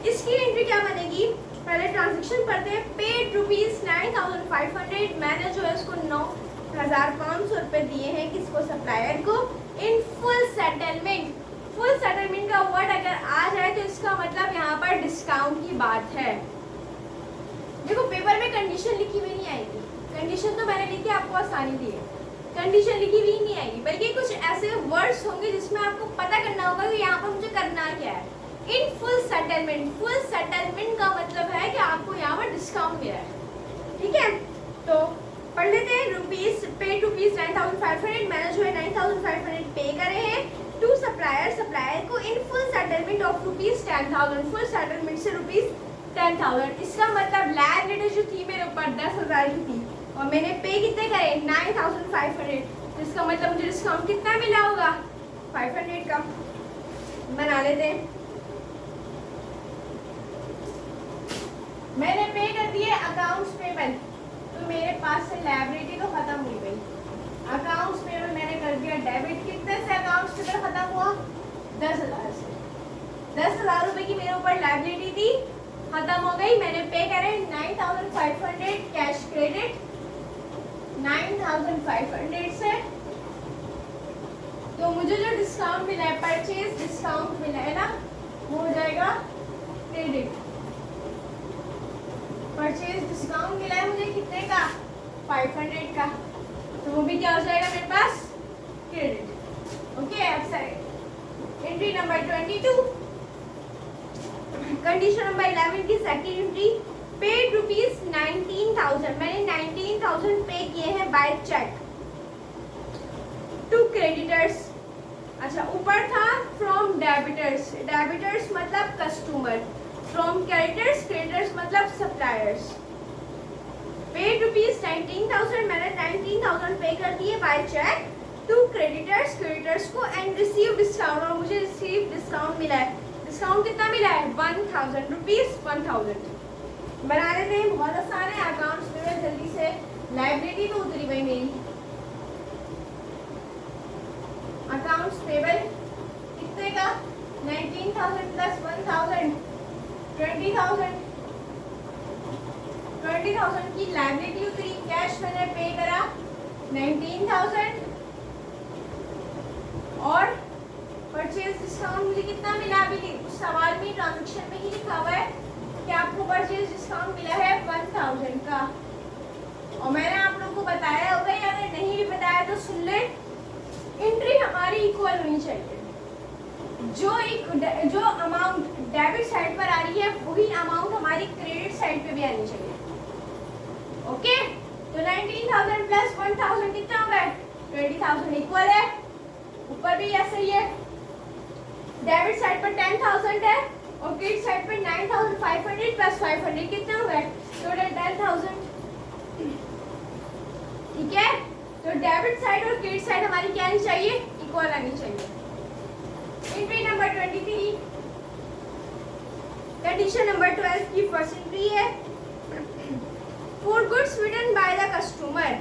इसकी एंट्री क्या बनेगी? पहले ट्रांजेक्शन पढ़ते हैं। पेड ₹9,500, मैंने जो है उसको 9,500 रुपये दिए हैं किसको, सप्लायर को, in full settlement. Full settlement का वर्ड अगर आ जाए तो इसका मतलब यहाँ पर डिस्काउंट की बात है। देखो पेपर में कंडीशन लिखी हुई नहीं आएगी, कंडीशन तो मैंने लिखी आपको आसानी दी है, कंडीशन लिखी हुई नहीं आएगी, बल्कि कुछ ऐसे वर्ड्स होंगे जिसमें आपको पता करना होगा कि यहाँ पर मुझे करना क्या है। In full settlement, full settlement का मतलब है कि आपको यहाँ पर डिस्काउंट मिला है, ठीक है। तो पढ़ लेते हैं। पेड ₹9,500, मैंने जो है 9,500 पे करे हैं टू सप्लायर, सप्लायर को in full settlement of ₹10,000, full settlement से ₹10,000। इसका मतलब लायबिलिटी जो थी मेरे ऊपर 10,000 की थी और मैंने पे कितने करे 9,500, जिसका मतलब मुझे डिस्काउंट कितना मिला होगा 500 का। बना लेते हैं। मैंने पे कर दिए अकाउंट्स पेबल, तो मेरे पास से लायबिलिटी तो खत्म हो गई। अकाउंट्स पेबल मैंने कर दिया डेबिट, कितने से अकाउंट्स पेबल खत्म हुआ 10,000 से। 10,000 रुपए की मेरे ऊपर लायबिलिटी थी, खत्म हो गई। मैंने पे करे 9,500 कैश क्रेडिट 9,500 से, तो मुझे जो डिस्काउंट मिला है, परचेज डिस्काउंट मिला है ना, वो हो जाएगा क्रेडिट। परचेज डिस्काउंट मिला है मुझे कितने का 500 का, तो वो भी क्या हो जाएगा मेरे पास क्रेडिट। ओके, अब sir entry number 22। Condition number 11 की सेकंड एंट्री, पेड ₹19,000, मैंने 19,000 पे किए हैं बाय चेक टू क्रेडिटर्स। अच्छा, ऊपर था फ्रॉम डेबिटर्स, डेबिटर्स मतलब कस्टमर, फ्रॉम क्रेडिटर्स, क्रेडिटर्स मतलब सप्लायर्स। पेड ₹19,000, मैंने 19,000 पे कर दिए by cheque to creditors, creditors को, एंड रिसीव डिस्काउंट, और मुझे रिसीव डिस्काउंट मिला है। डिस्काउंट कितना मिला है 1,000 रुपीज, 1000। बना लेते हैं, बहुत आसान है। अकाउंट्स में जल्दी से, लाइब्रेरी तो उतरी गई मेरी। अकाउंट्स पेबल कितने का 19,000 प्लस 1,000 20,000, 20,000 की लाइब्रेरी उतरी। कैश मैंने पे करा 19,000 और परचेज डिस्काउंट मुझे कितना मिला, अभी उस सवाल में ट्रांजेक्शन में ही लिखा हुआ है कि आपको परचेज डिस्काउंट मिला है 1,000 का। और मैंने आप लोगों को बताया होगा, या अगर नहीं भी बताया तो सुन ले, एंट्री हमारी इक्वल होनी चाहिए। जो अमाउंट डेबिट साइड पर आ रही है वही अमाउंट हमारी क्रेडिट साइड पे भी आनी चाहिए। ओके, तो 19,000 प्लस 1,000 कितना होगा 20,000 इक्वल है। ऊपर भी ऐसे ही है, डेबिट साइड पर 10,000 है और क्रेडिट साइड पर 9,500 प्लस 500 कितना होगा टोटल 10,000। ठीक है, तो डेबिट साइड और क्रेडिट साइड हमारी क्या आनी चाहिए, इक्वल आनी चाहिए। Entry number 23। कंडीशन नंबर 12 की फर्स्ट एंट्री है, for goods return by the customer,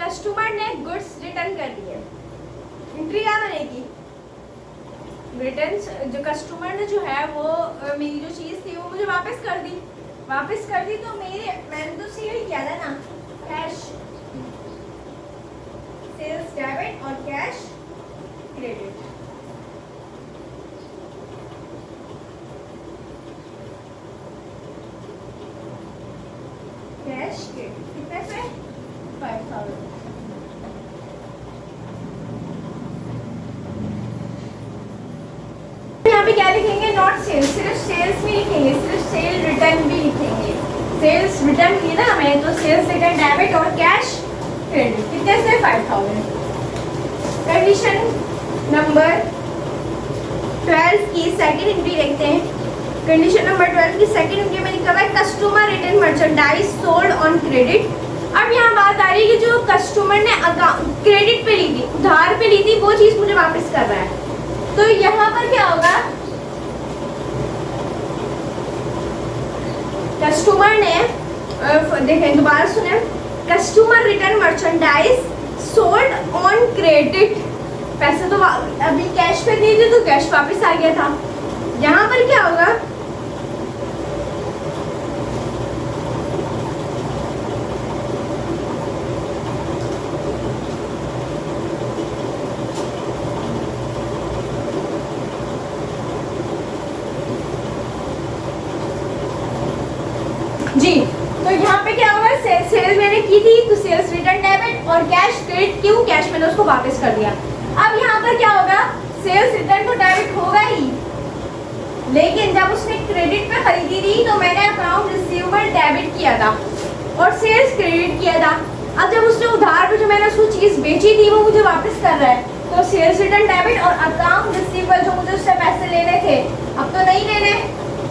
customer ने गुड्स रिटर्न कर दिए। एंट्री क्या बनेगी, रिटर्न जो कस्टमर ने जो है वो मेरी जो चीज़ थी वो मुझे वापस कर दी, तो मैंने तो सेल किया था ना, कैश सेल्स डेबिट और कैश क्रेडिट। कैश क्रेडिट कितने से 5,000। यहाँ पे क्या लिखेंगे, नॉट सेल्स, सिर्फ सेल्स भी लिखेंगे, सिर्फ सेल रिटर्न भी लिखेंगे। सेल्स रिटर्न की ना मैं, तो सेल्स रिटर्न डेबिट और कैश क्रेडिट कितने से 5,000। कंडीशन नंबर 12 की सेकंड एंट्री देखते हैं। कंडीशन नंबर 12 की सेकंड एंट्री में लिखा हुआ है customer return merchandise sold on credit. अब यहाँ बात आ रही है कि जो कस्टमर ने क्रेडिट पे ली थी, उधार पे ली थी, वो चीज़ मुझे वापस कर रहा है। तो यहाँ पर क्या होगा, कस्टमर ने देखें दोबारा सुने, customer return merchandise sold on credit, पैसे तो अभी कैश पे दिए थे तो कैश वापस आ गया था। यहाँ पर क्या होगा, सेल्स मैंने की थी तो सेल्स रिटर्न डेबिट, और कैश क्रेडिट क्यों, कैश मैंने उसको वापस कर दिया। अब यहाँ पर क्या होगा, सेल्स रिटर्न तो डेबिट होगा ही, लेकिन जब उसने क्रेडिट पे खरीदी थी तो मैंने अकाउंट रिसीवेबल डेबिट किया था और सेल्स क्रेडिट किया था। अब जब उसने उधार पे जो मैंने उसको चीज़ बेची थी वो मुझे वापस कर रहा है, तो सेल्स रिटर्न डेबिट और अकाउंट रिसीवेबल जो मुझे उससे पैसे लेने थे अब तो नहीं लेने,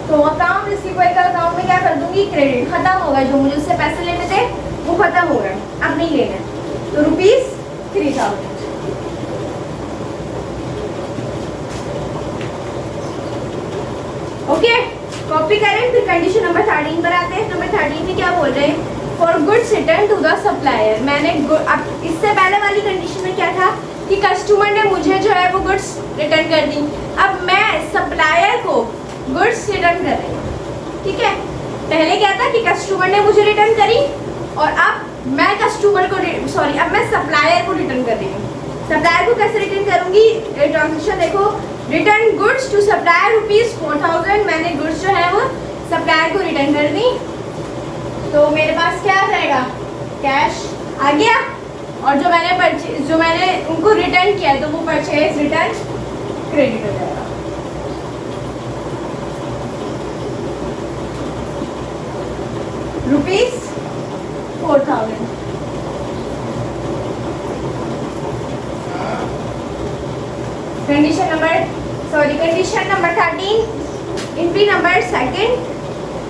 तो अकाउंट रिसीवेबल का अकाउंट में क्या कर दूंगी, क्रेडिट खत्म हो गया, जो मुझे उससे पैसे लेने थे वो खत्म हो गए, अब नहीं लेने, तो ₹3000। ओके, कॉपी करें, फिर कंडीशन नंबर 13 पर आते हैं। नंबर 13 में क्या बोल रहे हैं, for goods return to the supplier. मैंने अब इससे पहले वाली कंडीशन में क्या था कि कस्टमर ने मुझे जो है वो गुड्स रिटर्न कर दी, अब मैं सप्लायर को गुड्स रिटर्न कर रही हूँ, ठीक है। पहले क्या था कि कस्टमर ने मुझे रिटर्न करी और अब मैं कस्टमर को अब मैं सप्लायर को रिटर्न कर रही हूँ। सप्लायर को कैसे रिटर्न करूँगी, ट्रांजेक्शन देखो, रिटर्न गुड्स टू सप्लायर ₹4000, मैंने गुड्स जो है वो सप्लायर को रिटर्न कर दी, तो मेरे पास क्या आ जाएगा, कैश आ गया, और जो मैंने उनको रिटर्न किया तो वो परचेज रिटर्न क्रेडिट हो जाएगा। ₹4000। Condition number 13, entry number 2,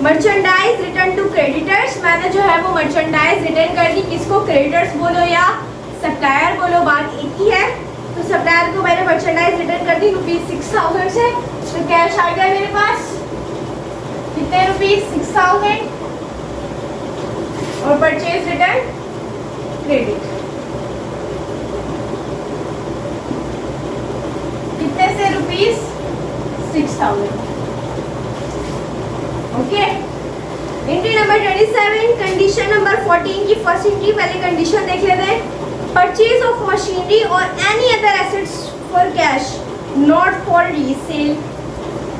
merchandise return to creditors. मैंने जो है वो मर्चेंडाइज रिटर्न कर दी, किसको, क्रेडिटर्स बोलो या सप्लायर बोलो, बात एक ही है। तो सप्लायर को मैंने मर्चेंडाइज रिटर्न कर दी ₹6000 से, तो कैश आ गया मेरे पास कितने, ₹6000, और परचेज रिटर्न क्रेडिट कितने से, ₹6000। Okay, entry number 27, condition number 14 की फर्स्ट एंट्री, पहले कंडीशन देख लेते हैं। परचेज ऑफ मशीनरी और any other assets for cash not for resale.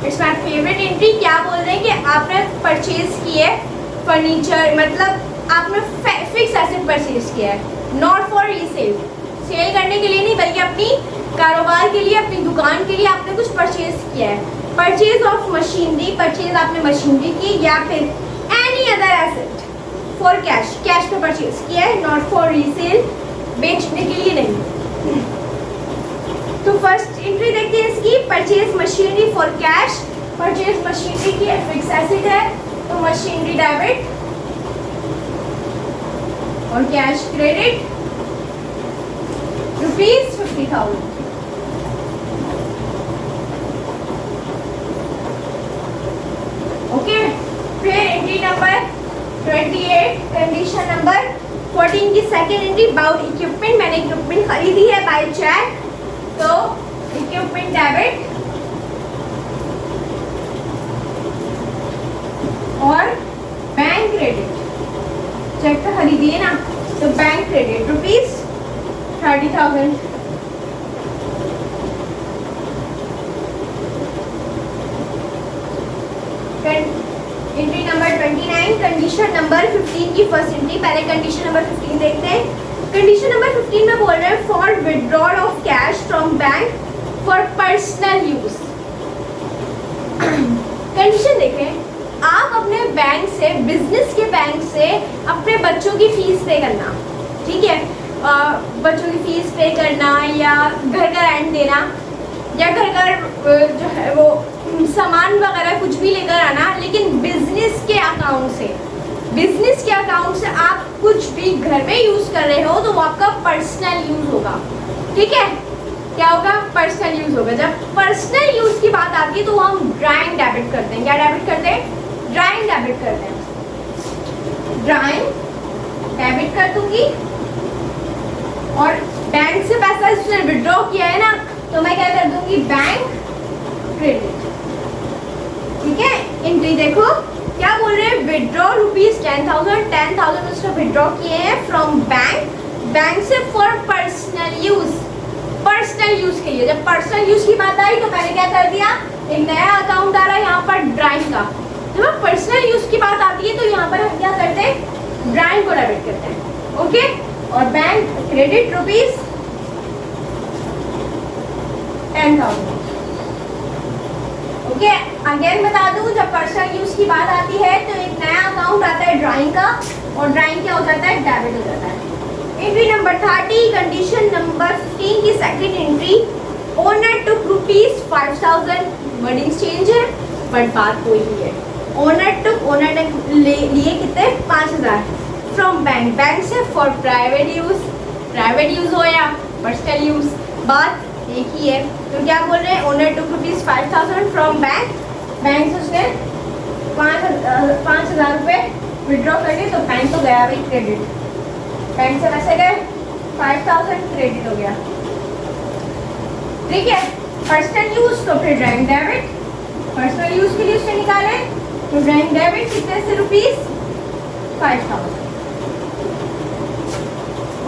It's my favourite entry. क्या बोल रहे हैं कि आपने परचेज किए फर्नीचर, मतलब आपने फिक्स एसेट परचेज किया है, नॉट फॉर रीसेल, सेल करने के लिए नहीं बल्कि अपनी कारोबार के लिए, अपनी दुकान के लिए आपने कुछ परचेज किया है। परचेज ऑफ मशीनरी, परचेज आपने मशीनरी की, या फिर any other asset for cash, cash पे परचेज किया है, नॉट फॉर रीसेल, बेचने के लिए नहीं। तो फर्स्ट एंट्री देखते हैं इसकी, purchase machinery for cash. Purchase machinery की फिक्स एसेट है तो मशीनरी डेबिट और कैश क्रेडिट, ₹50,000। ओके, फिर एंट्री नंबर 28, कंडीशन नंबर 14 की सेकेंड एंट्री, अबाउट इक्विपमेंट। मैंने इक्विपमेंट खरीदी है बाय चेक, तो इक्विपमेंट डेबिट और बैंक क्रेडिट, चेक तो खरीदी है ना, तो bank credit ₹30,000। Entry number 29, condition number 15 की फर्स्ट एंट्री, पहले कंडीशन नंबर 15 देखते हैं। कंडीशन नंबर 15 में बोल रहे हैं for withdrawal of cash from bank for personal use. Condition देखें, आप अपने बैंक से, बिजनेस के बैंक से अपने बच्चों की फीस पे करना, ठीक है, बच्चों की फीस पे करना या घर का रेंट देना या घर का जो है वो सामान वगैरह कुछ भी लेकर आना, लेकिन बिजनेस के अकाउंट से आप कुछ भी घर में यूज़ कर रहे हो तो वो आपका पर्सनल यूज़ होगा, ठीक है। क्या होगा, पर्सनल यूज़ होगा। जब पर्सनल यूज़ की बात आती है तो हम ड्राइंग डेबिट करते हैं। क्या डेबिट करते हैं, ड्राइंग डेबिट करते हैं। ड्राइंग डेबिट कर दूंगी, और बैंक से पैसा इसने विड्रॉ किया है ना, तो मैं क्या कर दूंगी, बैंक क्रेडिट, ठीक है। एंट्री देखो क्या बोल रहे हैं, विड्रॉ ₹10,000 उसने विड्रॉ किए हैं फ्रॉम बैंक से फॉर पर्सनल यूज के लिए। जब पर्सनल यूज की बात आई तो मैंने क्या कर दिया, एक नया अकाउंट आ रहा है यहाँ पर ड्राइंग का। जब पर्सनल यूज की बात आती है तो यहाँ पर हम क्या करते हैं, ड्राइंग को डेबिट करते हैं, ओके। और bank credit rupees 10,000, okay. Again बता दूं, जब पर्सनल यूज की बात आती है तो एक नया अकाउंट आता है ड्राइंग का, और ड्राइंग क्या हो जाता है, डेबिट हो जाता है। एंट्री नंबर 30, कंडीशन नंबर 15 की सेकंड एंट्री, ओनर टुक रुपीज 5,000, वर्डिंग चेंज है बट बात वही है। ओनर टुक, ओनर ने लिए कितने, 5,000 फ्रॉम बैंक, बैंक से for private use, private use हो या पर्सनल यूज, बात एक ही है। तो क्या बोल रहे हैं, owner took rupees 5,000 from bank, bank से उसने 5,000 रुपये विड्रॉ कर लिए, तो बैंक तो गया भाई क्रेडिट, बैंक से पैसे गए 5,000 क्रेडिट हो गया, ठीक है। पर्सनल यूज तो फिर ड्राइंग डेबिट, पर्सनल यूज के लिए उसने निकाले तो ड्राइंग डेबिट कितने से, रुपीज 5,000,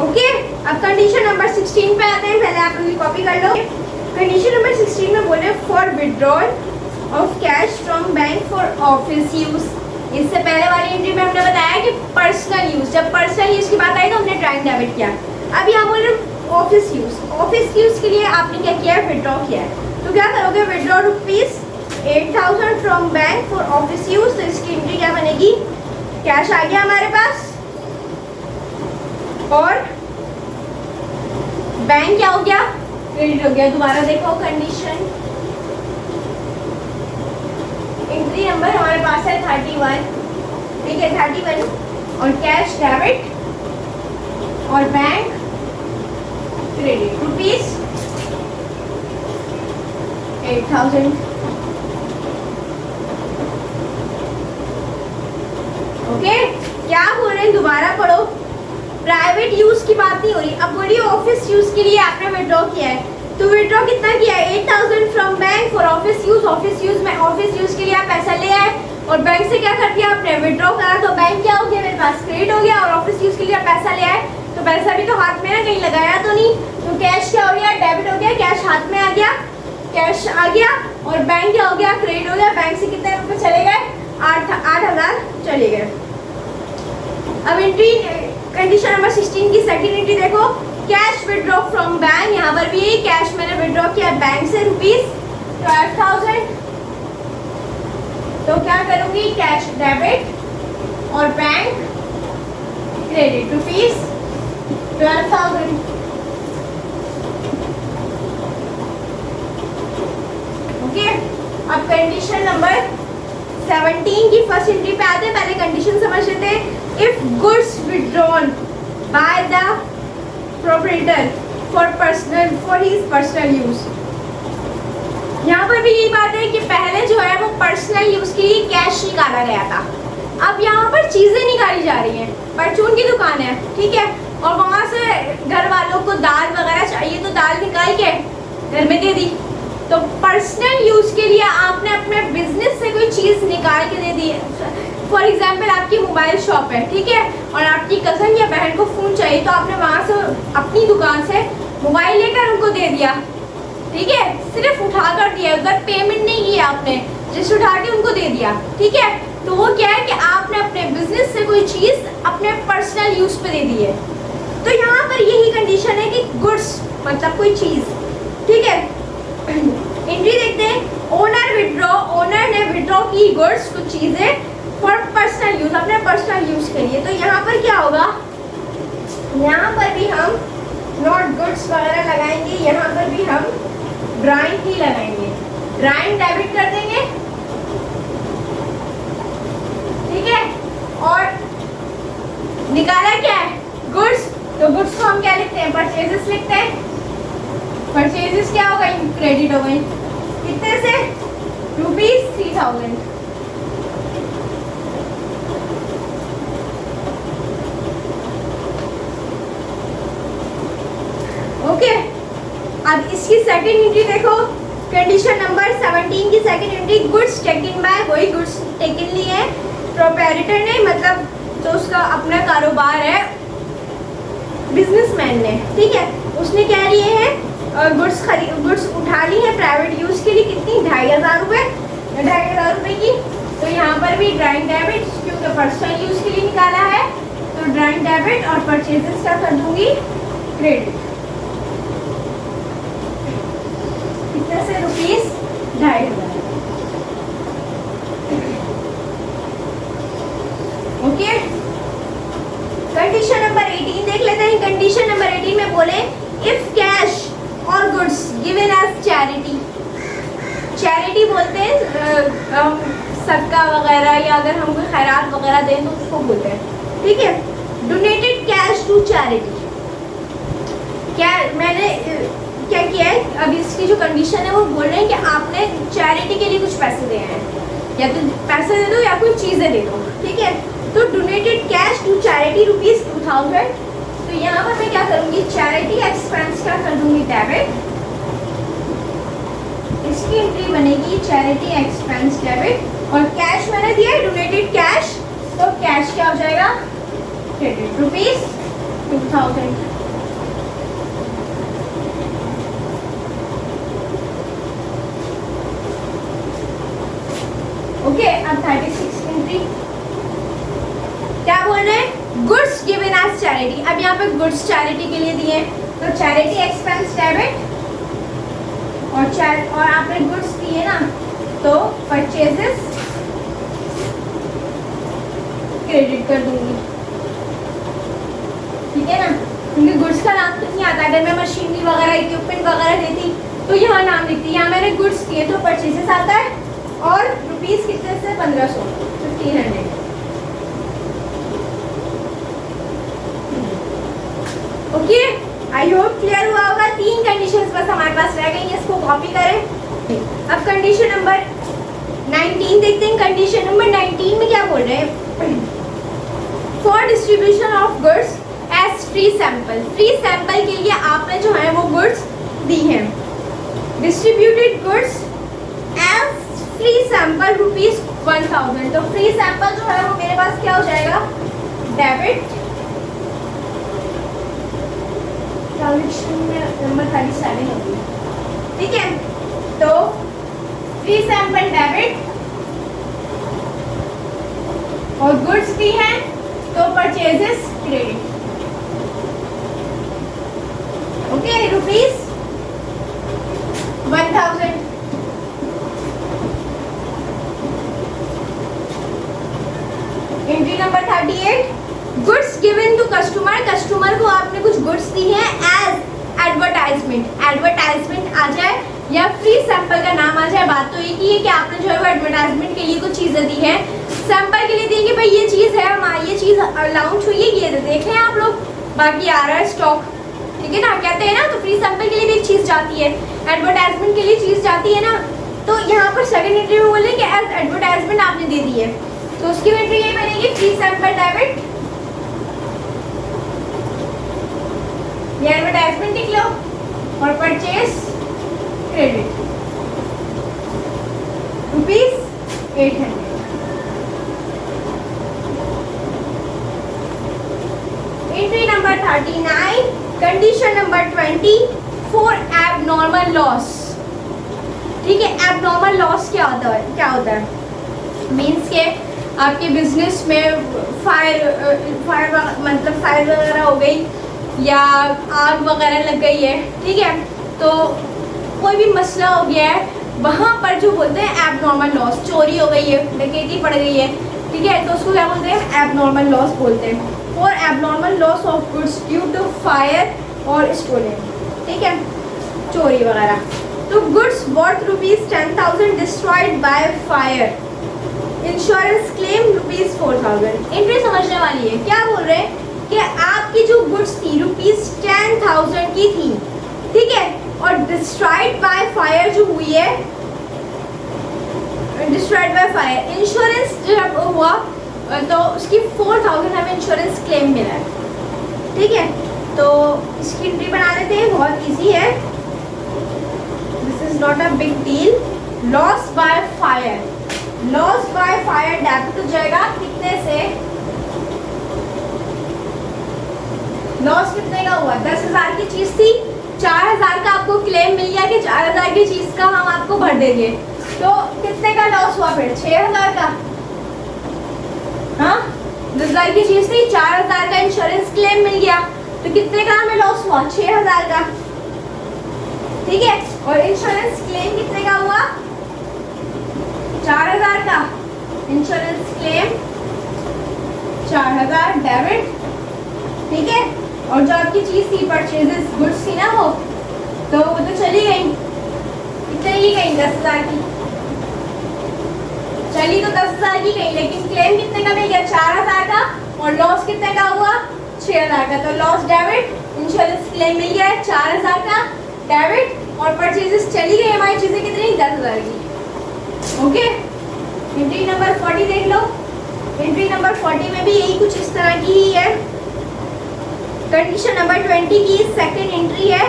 ओके। अब कंडीशन नंबर 16 पे आते हैं, पहले आप लोग कॉपी कर लो। कंडीशन नंबर 16 में बोले for withdrawal of cash from bank for office use. इससे पहले वाली एंट्री में हमने बताया कि पर्सनल यूज, जब पर्सनल यूज की बात आई तो हमने ड्राइंग डेबिट किया। अब यहाँ बोल रहे ऑफिस यूज, ऑफिस यूज के लिए आपने क्या किया है, विड्रॉ किया है, तो क्या करोगे, withdraw rupees 8,000 from bank for office use, तो इसकी एंट्री क्या बनेगी, कैश आ गया हमारे पास और बैंक क्या हो गया, क्रेडिट हो गया। दोबारा देखो कंडीशन, एंट्री नंबर हमारे पास है 31, ठीक है 31, और कैश डेबिट और बैंक क्रेडिट रुपीज 8,000, ओके। क्या बोल रहे हैं, दोबारा पढ़ो, प्राइवेट यूज की बात नहीं हो रही, अब बोलिए ऑफिस यूज के लिए आपने विड्रॉ किया है, तो विड्रॉ कितना किया है, 8,000 from bank for office use. Office use में, ऑफिस यूज के लिए आप पैसा ले आए और बैंक से क्या कर दिया आपने, विड्रॉ करा, तो बैंक क्या हो गया, मेरे पास क्रेडिट हो गया, और ऑफिस यूज के लिए आप पैसा ले आए तो पैसा भी तो हाथ में ना, कहीं लगाया तो नहीं, तो कैश क्या हो गया, डेबिट हो गया, कैश हाथ में आ गया, कैश आ गया, और बैंक क्या हो गया, क्रेडिट हो गया। बैंक से कितने रुपए चले गए, 8,000 चले गए। अब एंट्री कंडीशन नंबर 16 की सेकंड एंट्री देखो, कैश विड्रॉ फ्रॉम बैंक, यहाँ पर भी कैश मैंने विड्रॉ किया बैंक से रुपीज 12,000, तो क्या करूंगी, कैश डेबिट और बैंक क्रेडिट रुपीज 12,000, ओके। अब कंडीशन नंबर 17 की फर्स्ट एंट्री पे आते हैं, पहले कंडीशन समझ लेते हैं। If goods withdrawn by the proprietor for his personal use, यहाँ पर भी यही बात है कि पहले जो है वो पर्सनल यूज के लिए कैश निकाला गया था, अब यहाँ पर चीजें निकाली जा रही हैं। परचून की दुकान है, ठीक है, और वहां से घर वालों को दाल वगैरह चाहिए तो दाल निकाल के घर में दे दी, तो पर्सनल यूज के लिए आपने अपने बिजनेस से कोई चीज निकाल के दे दी। फॉर एग्जाम्पल आपकी मोबाइल शॉप है, ठीक है, और आपकी कजन या बहन को फोन चाहिए, तो आपने वहां से अपनी दुकान से मोबाइल लेकर उनको दे दिया, ठीक है, सिर्फ उठा कर दिया, उधर पेमेंट नहीं किया आपने, जस्ट उठा के उनको दे दिया, ठीक है। तो वो क्या है कि आपने अपने बिजनेस से कोई चीज अपने पर्सनल यूज पे दे दी है। तो यहाँ पर यही कंडीशन है कि गुड्स मतलब कोई चीज, ठीक है। एंट्री देखते हैं, ओनर विड्रॉ, ओनर ने विड्रॉ की गुड्स, कुछ चीजें फॉर पर्सनल यूज, अपने पर्सनल यूज के लिए। तो यहाँ पर क्या होगा, यहाँ पर भी हम नॉट गुड्स वगैरह लगाएंगे, यहाँ पर भी हम ड्राइंग ही लगाएंगे, ड्राइंग डेबिट कर देंगे, ठीक है। और निकाला क्या है, गुड्स, तो गुड्स को हम क्या लिखते हैं, परचेजेस लिखते हैं। परचेजेस क्या हो गई, क्रेडिट हो गई, कितने से, रुपीज 3,000, ओके। अब इसकी सेकंड एंट्री देखो, कंडीशन नंबर 17 की second entry, goods taken by, वही गुड्स टेकन लिए हैं प्रोप्राइटर ने, मतलब जो उसका अपना कारोबार है, बिजनेसमैन ने, ठीक है, उसने क्या लिए हैं, गुड्स उठा ली है प्राइवेट यूज के लिए, कितनी, 2,500 रुपये, 2,500 रुपये की। तो यहाँ पर भी ड्राइंग डेबिट, क्योंकि पर्सनल यूज के लिए निकाला है, तो डेबिट और परचेजेस क्या कर दूंगी क्रेडिट। कितने से ₹2,500। ओके, कंडीशन नंबर 18 देख लेते हैं। कंडीशन नंबर 18 में बोले इफ कैश और goods given as charity, charity बोलते हैं सदका वगैरह या अगर हम कोई खैरात वगैरह दें तो उसको बोलते हैं, ठीक है। डोनेटेड कैश टू चैरिटी, क्या मैंने क्या किया है, अब इसकी जो कंडीशन है वो बोल रहे हैं कि आपने चैरिटी के लिए कुछ पैसे दिए हैं, या तो पैसे दे दो या कोई चीज़ें दे दो, ठीक है। तो डोनेटेड कैश टू चैरिटी ₹2,000। तो यहाँ पर मैं क्या करूँगी, चैरिटी एक्सपेंस क्या कर दूँगी डेबिट, इसकी एंट्री बनेगी चैरिटी एक्सपेंस डेबिट, और कैश मैंने दिया है डोनेटेड कैश, तो कैश क्या हो जाएगा क्रेडिट ₹2,000। ओके, अब 36 एंट्री क्या बोल रहे हैं, गुड्स गिवन एज चैरिटी। अब यहाँ पे गुड्स चैरिटी के लिए दिए हैं, तो चैरिटी एक्सपेंस डेबिट और आपने गुड्स दिए ना, तो परचेजेस क्रेडिट कर दूंगी, ठीक है ना, क्योंकि गुड्स का नाम तो नहीं आता। अगर मैं मशीनरी वगैरह इक्विपमेंट वगैरह देती तो यहाँ नाम लिखती, यहाँ मैंने गुड्स दिए तो परचेजेस आता है, और रुपीस कितने से 1500 1500। ओके, आई होप क्लियर हुआ होगा। 3 कंडीशंस बस हमारे पास रह गई हैं, इसको कॉपी करें। अब कंडीशन नंबर 19 देखते हैं। कंडीशन नंबर 19 में क्या बोल रहे हैं, for distribution of goods as free sample, free sample के लिए आपने जो है वो गुड्स दी हैं। Distributed goods as free sample ₹1,000, तो फ्री सैंपल जो है वो मेरे पास क्या हो जाएगा डेबिट, ट्रांजैक्शन में नंबर 37 होगी, ठीक है। तो फ्री सैंपल डेबिट और गुड्स भी हैं तो purchases credit. Okay, ₹1,000। Entry number 38, goods given to customer, customer को आपने कुछ गुड्स दी हैं एज एडवर्टाइजमेंट, एडवर्टाइजमेंट आ जाए या फ्री सैंपल का नाम आ जाए, बात तो एक ही है कि आपने जो है वो एडवर्टाइजमेंट के लिए कुछ चीज़ें दी हैं, सैंपल के लिए दी कि भाई ये चीज़ है, हमारी ये चीज़ लॉन्च हुई है, ये देख लें आप लोग, बाकी आ रहा है स्टॉक, ठीक है ना, कहते हैं ना। तो फ्री सैंपल के लिए भी एक चीज़ जाती है, एडवर्टाइजमेंट के लिए चीज़ जाती है ना। तो यहाँ पर सेकंड एंट्री में बोले कि एज एडवर्टाइजमेंट आपने दे दी है, तो उसकी एंट्री ये बनेगी फ्री सैंपल डेबिट, ये एडवर्टाइजमेंट लिख लो, और purchase credit ₹800। Entry number 39, condition number 20, for abnormal loss, ठीक है। एबनॉर्मल लॉस क्या होता है, मीन्स के आपके बिजनेस में फायर मतलब फायर वगैरह हो गई या आग वगैरह लग गई है, ठीक है, तो कोई भी मसला हो गया है, वहाँ पर जो बोलते हैं एबनॉर्मल लॉस, चोरी हो गई है, डकैती पड़ गई है, ठीक है, तो उसको क्या बोलते हैं एबनॉर्मल लॉस बोलते हैं। For abnormal loss of goods due to fire और स्टोलन, ठीक है, चोरी वगैरह। तो goods worth ₹10,000 destroyed by fire, insurance claim ₹4,000। Entry समझने वाली है, क्या बोल रहे हैं कि आपकी जो गुड्स थी ₹10,000 की थी, ठीक है, और डिस्ट्रॉयड बाय फायर जो हुई है, डिस्ट्रॉयड बाय फायर, इंश्योरेंस जब हुआ तो उसकी 4,000 हमें इंश्योरेंस क्लेम मिला है, ठीक है। तो इसकी एंट्री बना लेते हैं, बहुत इजी है, this is not a big deal. Loss by fire, loss by fire debit हो जाएगा कितने से, लॉस कितने का हुआ, 10,000 की चीज थी, 4,000 का आपको क्लेम मिल गया कि 4,000 की चीज का हम आपको भर देंगे, तो कितने का लॉस हुआ फिर 6,000 का। हाँ, 10,000 की चीज थी, 4,000 का इंश्योरेंस हुआ 6000 का, ठीक है। और इंश्योरेंस क्लेम कितने का हुआ 4000 का। इंश्योरेंस क्लेम 4000 डेबिट, ठीक है। और जो आपकी चीज थी परचेजेस गुड्स थी ना वो तो चली गई, कितने की गई 10,000 की चली, तो 10,000 की गई, लेकिन क्लेम कितने का मिल गया 4000 का, और लॉस कितने का हुआ 6000 का। तो लॉस डेबिट, इंश्योरेंस क्लेम मिल गया 4000 का डेबिट, और परचेजेस चली गई हमारी चीजें कितनी 10,000 की। ओके, एंट्री नंबर 40 देख लो। एंट्री नंबर 40 में भी यही कुछ इस तरह की ही है। कंडीशन नंबर 20 की सेकंड एंट्री है,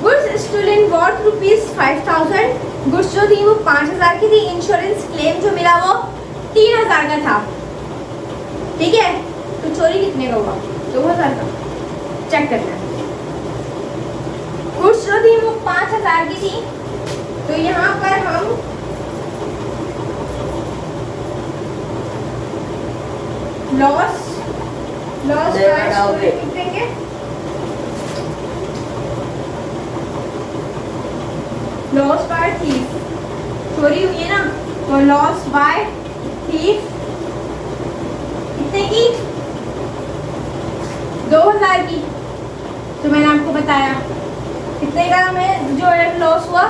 गुड्स स्टोलन वर्थ ₹5000। गुड्स जो थी वो 5000 की थी, इंश्योरेंस क्लेम जो मिला वो 3000 का था, ठीक है। तो चोरी कितने का हुआ 2000 का, चेक करना है। गुड्स जो थी वो 5000 की थी, तो यहाँ पर हम लॉस लिखेंगे। लॉस बाय थीफ, चोरी हुई है ना, तो लॉस बाय थीफ कितने की 2000 की। तो मैंने आपको बताया कितने का हमें जो लॉस हुआ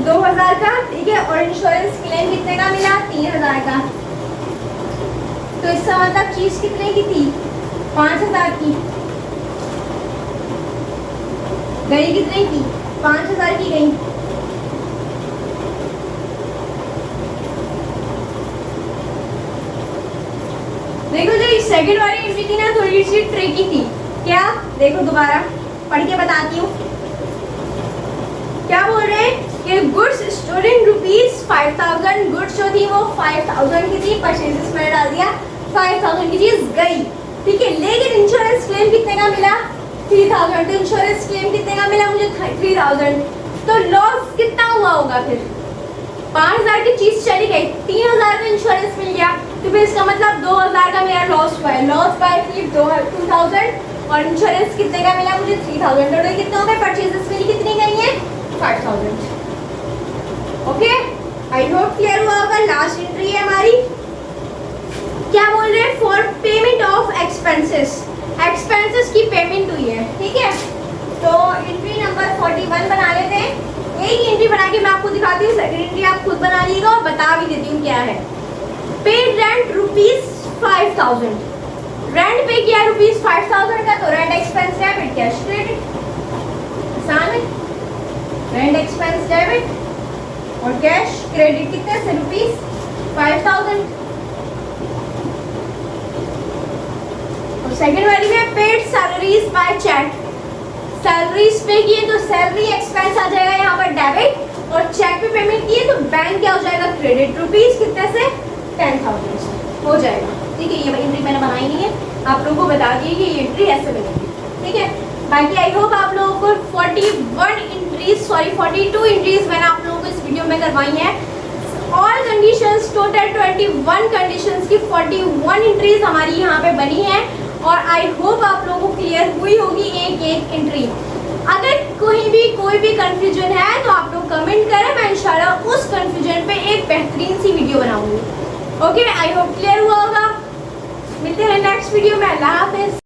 2000 का, ठीक है। और इंश्योरेंस क्लेम कितने का मिला 3000 का। तो इसका मतलब चीज कितने की थी 5000 की, गई कितने की 5000 की गई। देखो जो सेकंड वाली एंट्री थी ना थोड़ी सी ट्रिकी थी। क्या, देखो दोबारा पढ़ के बताती हूँ। क्या बोल रहे हैं कि गुड्स स्टोलन ₹5000, गुड्स जो थी वो 5000 की थी, परचेजेस मैंने डाल दिया 5000 की चीज गई, ठीक है। लेकिन इंश्योरेंस क्लेम कितने का मिला 3000। तो इंश्योरेंस क्लेम कितने का मिला मुझे 3000। तो लॉस कितना हुआ होगा फिर 5000 की चीज चली गई, 3000 का इंश्योरेंस मिल गया, तो फिर इसका मतलब 2000 का मेरा लॉस हुआ है। लॉस बाय 2000 और इंश्योरेंस कितने का मिला मुझे 3000। टोटल कितने हो गए, परचेजेस मेरी कितनी गई है 5000। ओके, आई होप क्लियर हुआ होगा। लास्ट एंट्री है हमारी, क्या बोल रहे हैं for payment of expenses, expenses की पेमेंट हुई है, ठीक है। तो एंट्री नंबर 41 बना लेते हैं। एक एंट्री बना के मैं आपको दिखाती हूँ, सेकंड एंट्री आप खुद बना लीजिएगा और बता भी देती हूँ क्या है। पेड रेंट ₹5000, रेंट पे किया ₹5000 का, तो rent expense debit cash credit, आसान है। रेंट एक्सपेंस डेबिट और कैश क्रेडिट कितने से ₹5000। और सेकंड वाली में paid salaries by cheque, salaries pay किए तो सैलरी एक्सपेंस आ जाएगा यहाँ पर डेबिट, और चेक पे पेमेंट किए तो बैंक क्या हो जाएगा क्रेडिट, रुपीस कितने से 10,000 से हो जाएगा, ठीक है। ये एंट्री मैंने बनाई नहीं है, आप लोगों को बता दिए कि ये एंट्री ऐसे बनेगी, ठीक है। बाकी आई होप आप लोगों को 42 एंट्रीज मैंने आप लोगों को इस वीडियो में करवाई है। ऑल कंडीशंस टोटल 21 कंडीशंस की 41 एंट्रीज हमारी यहाँ पे बनी है, और आई होप आप लोगों को क्लियर हुई होगी एक एक एंट्री। अगर कोई भी कंफ्यूजन है तो आप लोग कमेंट करें, मैं इंशाल्लाह उस कंफ्यूजन पे एक बेहतरीन सी वीडियो बनाऊंगी। ओके, आई होप क्लियर हुआ होगा। मिलते हैं नेक्स्ट वीडियो में। अल्लाह हाफिज।